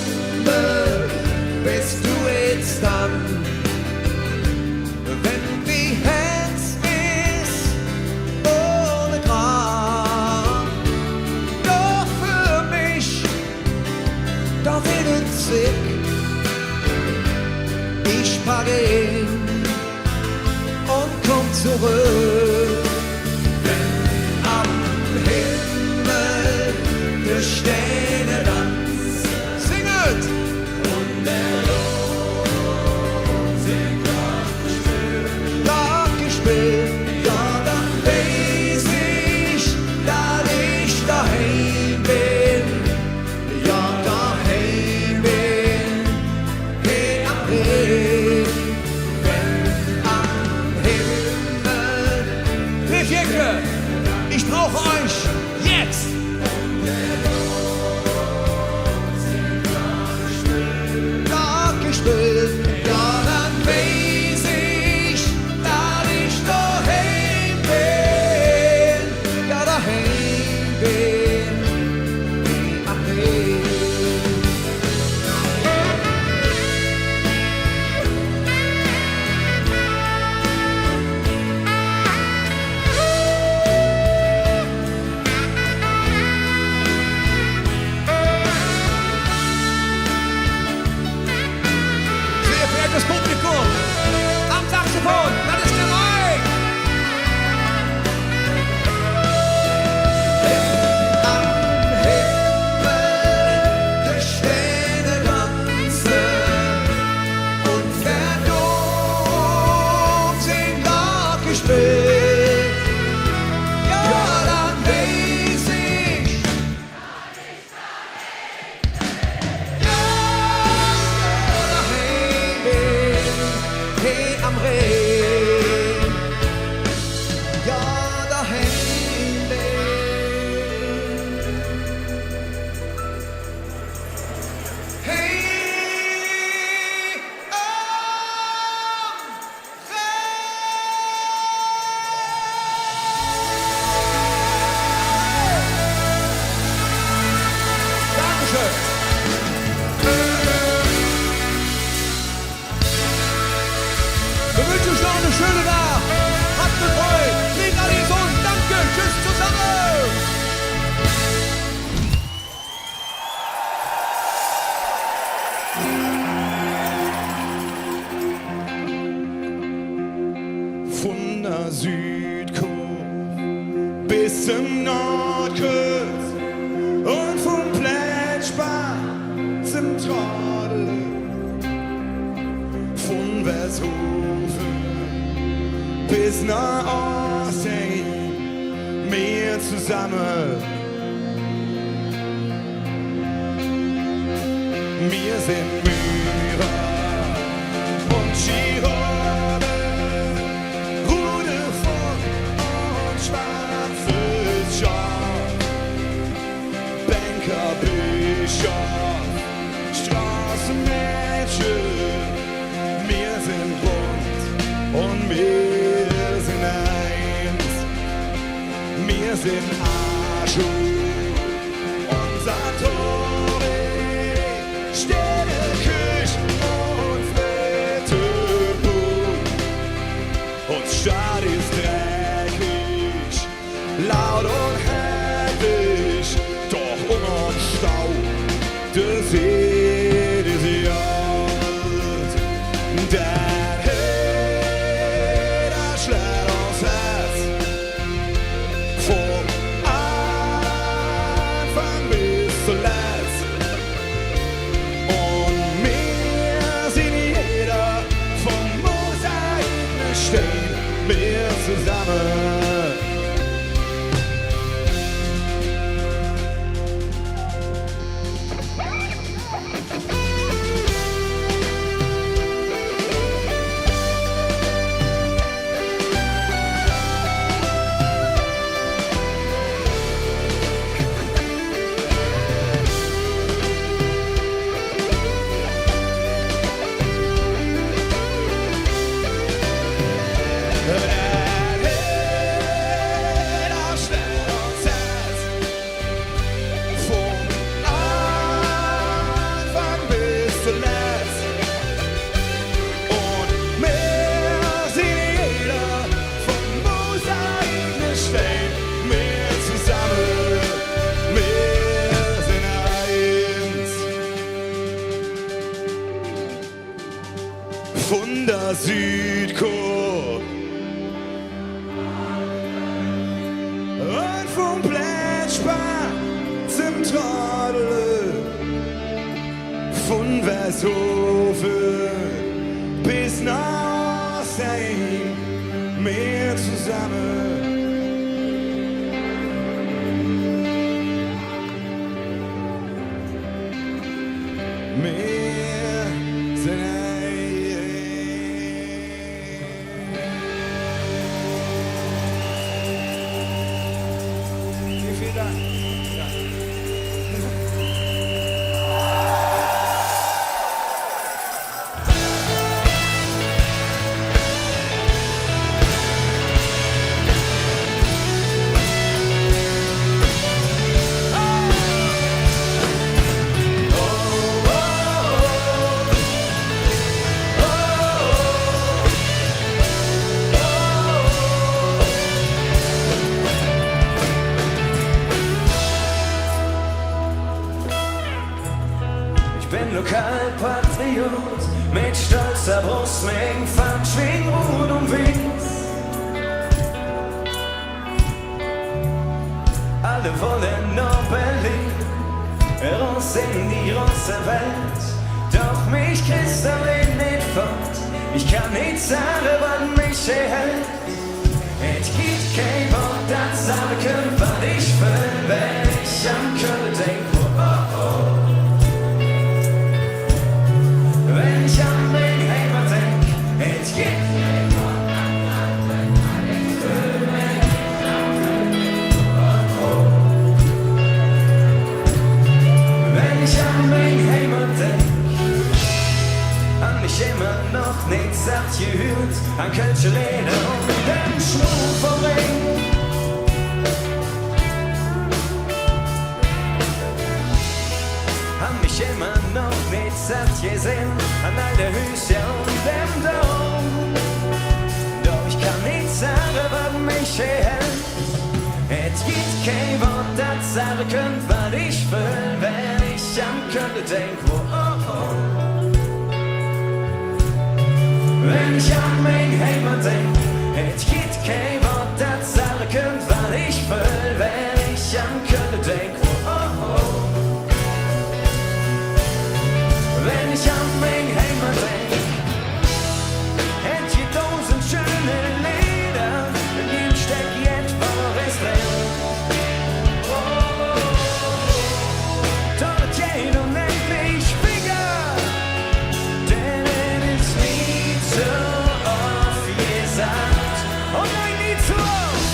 Bist du jetzt dann? Wenn die Herz ist ohne Gram, doch für mich, da wird es sick, schöne Nacht. Habt es euch. Legt alles und danke. Tschüss zusammen. Von der Südkurve bis zum Nordküst und vom Plätschbach zum Tradel, von Westhofen bis nach Ostsee, wir zusammen. Wir sind Mührer und Skirolle, Rudefunk und schwarzes Schaf, Banker, Bischof, Straßenmädchen. Wir sind bunt und wir sind eins. Wir sind Arschu und Satori, Sterne, Küche und Frittebuch. Und Stadt ist dreckig, laut und hektisch, doch unterm Stau des jedes Jahr. Der Heder schlägt aufs Herz, vom Anfang bis zuletzt. Und wir sind jeder vom Mosaik stehen wir zusammen. Von der Südkurve und vom Plätschbach zum Tradel, von Westhofen bis nach Ostsee, wir zusammen. Wir sind vielen Dank. Lokalpatriot mit stolzer Brust, mit Pfand, schwing Rot und Wings. Alle wollen nach Berlin, raus in die große Welt. Doch mich kriegst du nicht fort, ich kann nicht sagen, was mich hält. Es gibt kein Wort, das alle können, was ich will, wenn ich an Köln denk. Wenn ich an meine Heimat denk, es gibt kein Wort, wenn ich an meine Heimat denk, an mich immer noch nicht satt gehört, an Kölsche Leder und den Schnur vom Ring. An mich immer noch nicht satt gesehen, an all der Hüse und dem Dom. Doch sagen, was mich hält. Es gibt kein Wort, das sagen könnt, was ich will, wenn ich an könnte denk, oh, oh, oh. Wenn ich an mein Heimat denk, es gibt kein Wort, das sagen könnt, was ich will, wenn ich an könnte denk, oh, oh, oh. Wenn ich an mein Heimat denk, es gibt tausend schöne Lieder, in ihm steckt jetzt wahres drin. Doch jeder unendlich bigger, denn es ist nie so oft gesagt. Oh nein, nie so oft.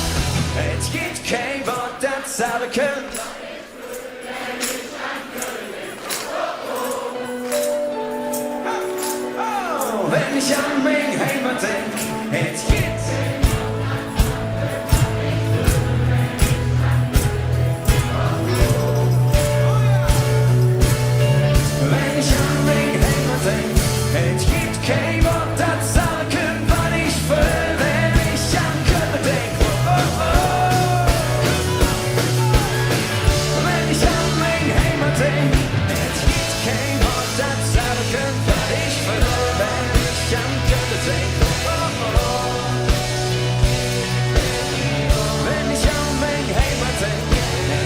Es gibt kein Wort, das sagen könnt. Oh, wenn ich an mein Heimat denk, es gibt wenn ich an mein Heimat denk, es gibt kein Wort, das sagen könnt, was ich will, wenn ich an Köln denk, oh, oh, oh. Wenn ich an mein Heimat denk, es gibt kein Wort, das sagen könnt, was ich will, wenn ich an Köln denk, oh, oh, oh. Wenn ich an mein Heimat denk,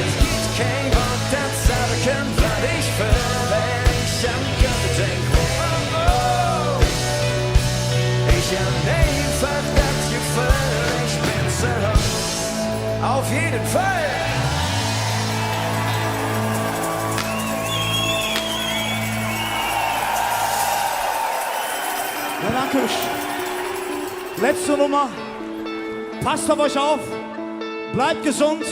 es gibt kein Wort, das sagen könnt, was ich will, wenn ich an Köln denk, oh, oh, oh. Ich hab einfach das Gefühl, ich bin zu Hause. Auf jeden Fall. Ja, danke. Letzte Nummer. Passt auf euch auf. Bleibt gesund.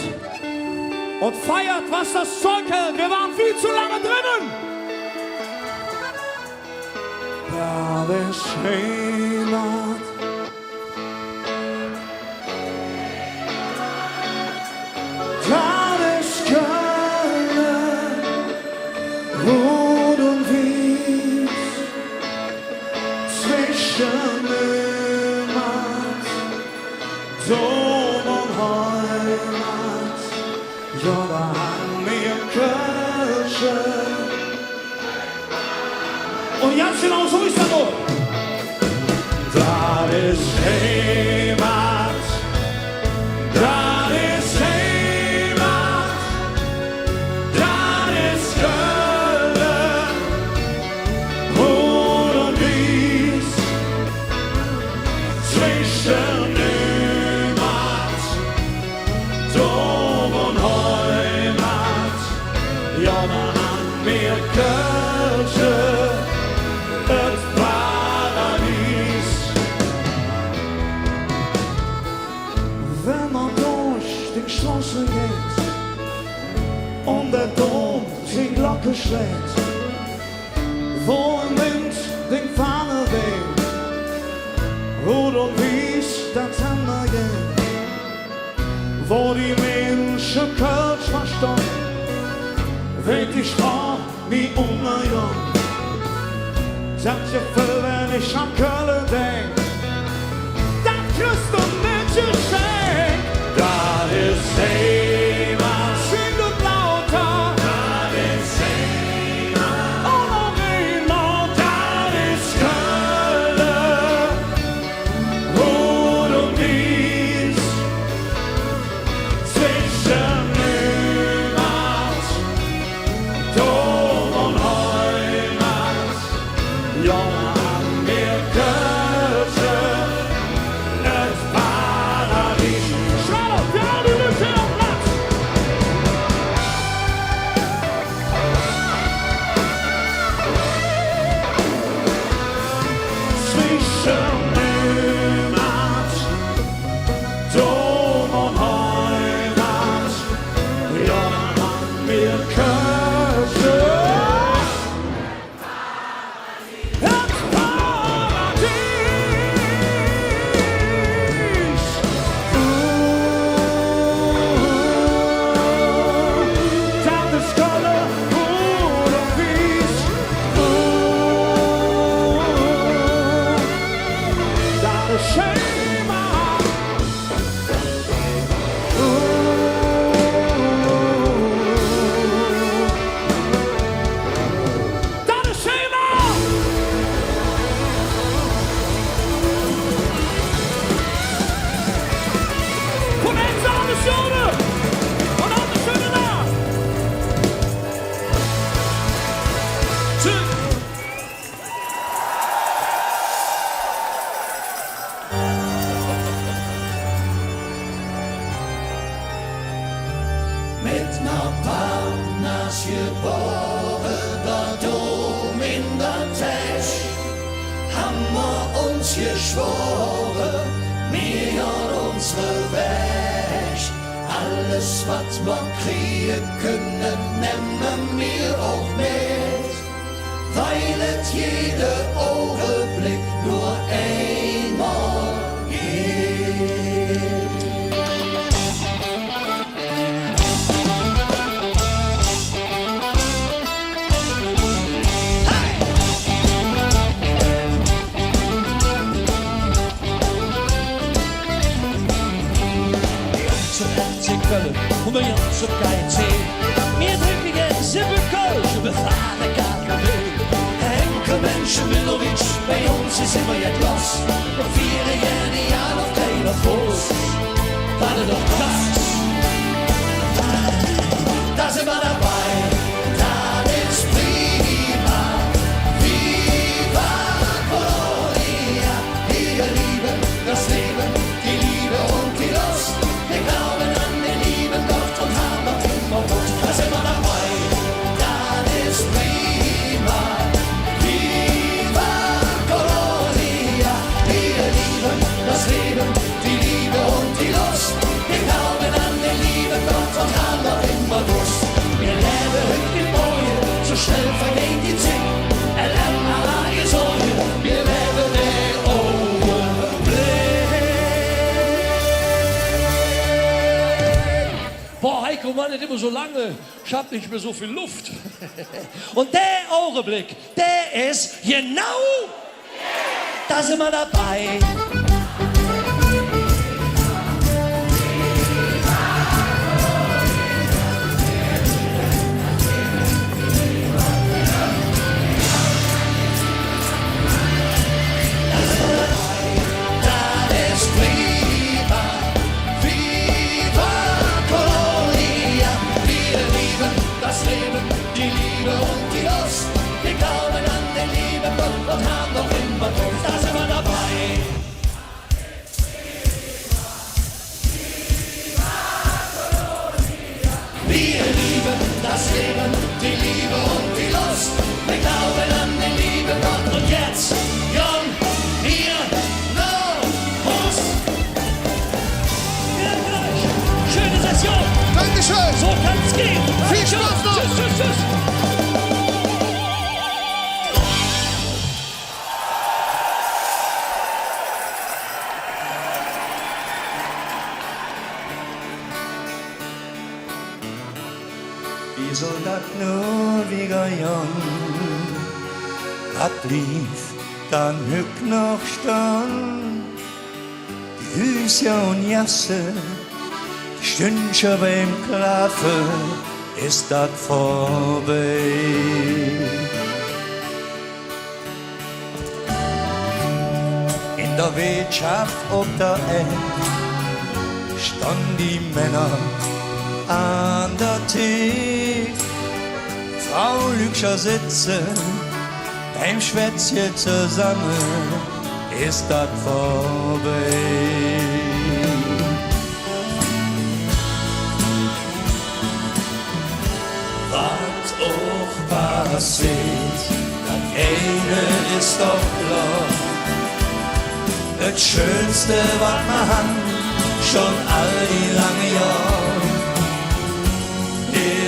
Und feiert, was das Zeug hält. Wir waren viel zu lange drinnen. Da ist Heimat. Da ist Köln. Rot und Wies. Zwischen Heimat, Dom und Heimat. Ja, da haben wir Kirche. Und ganz genau so ist das doch. Das ist Heimat. Das ist Heimat. Das ist Köln. Rot und Wies. Zwischen Heimat, Dom und Heimat. Ja, da haben wir Kirche. Das Paradies. Wenn man durch die Straße geht und der Dom die Glocke schlägt, wo im Wind den Fahne weht, Rot und Wies, das haben wir gehen, wo die Menschen Kölsch verstehen, weht die Straße wie umgehend. Sagt ihr voll, wenn ich an Köln denk, dann kriegst du nicht geschenkt. Das ist Heimat. Sing und lauter. Das ist Heimat. Und noch einmal. Das ist Köln. Rot und Wies. Zwischen Heimat, Dom und Heimat. Ja, da haben wir Köln. geboren, dort oben in der Täsch, haben wir uns geschworen, wir haben unsere Weg. Alles, was wir kriegen können, nehmen wir auch mit, weil es jeder Augenblick nur einmal geht. Köln und bij ons op KNC. Meer drinken en sippen Kölsch, we fahren KKW. Henkel Menschenmilowitsch, bei uns ist immer jetzt los. Wir vieren gerne Jahr auf keiner Fuß. Warte doch krass, da sind wir dabei, das ist prima. Viva Colonia, wir lieben das Leben, die Liebe und die Lust. Wir glauben an den lieben Gott und haben noch immer Mut. Da sind wir dabei, das ist prima. Viva Colonia, wir lieben das Leben, die Liebe und die Lust. Wir glauben an den lieben Gott und haben noch immer Lust. Wir leben in Boje, so schnell vergeht die Zeit. Erlernen alle Sorge, wir leben den Augenblick. Boah, Heiko, Mann, nicht immer so lange. Ich hab nicht mehr so viel Luft. Und der Augenblick, der ist genau, da sind wir dabei. Das Leben, die Liebe und die Lust. Wir glauben an den lieben Gott und haben noch immer Lust. Da sind wir dabei. Wir lieben das Leben, die Liebe und die Lust. Wir glauben an den lieben Gott und jetzt, Jon, hier, no, Prost. Ja, gleich. Schöne Session. Dankeschön. So kann's gehen. Viel Spaß noch. Tschüss, tschüss, tschüss. Wie soll das nur wieder jung? Was blieb dann hück noch stehen? Die Hüse und Jasse, die Stündchen beim Klaffen, ist das vorbei. In der Wirtschaft auf der Erde standen die Männer an der Tisch. Frau Lügscher sitzen beim Schwätzchen zusammen, ist das vorbei. Was auch passiert, das eine ist doch klar. Das Schönste, was man hat, schon all die lange Jahre,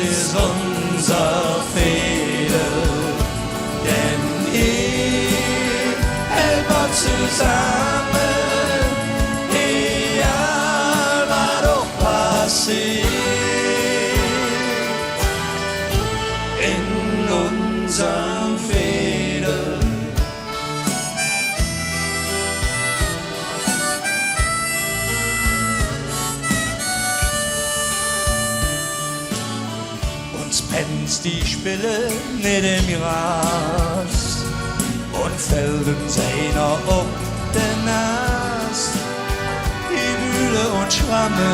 ist unser Fehler. Denn ich helfe zusammen, egal was auch passiert. In unserem Fehler. Uns pennt's die Spille nicht im Gras und Felden seiner ob den Nast. Die Wühle und Schramme,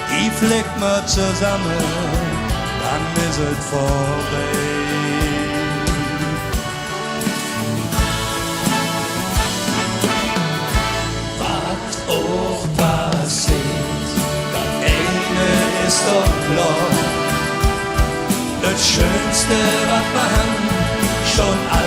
die fleckt man zusammen, dann ist es vorbei. Was auch passiert, das eine ist doch klar. Das das Schönste, was wir haben, schon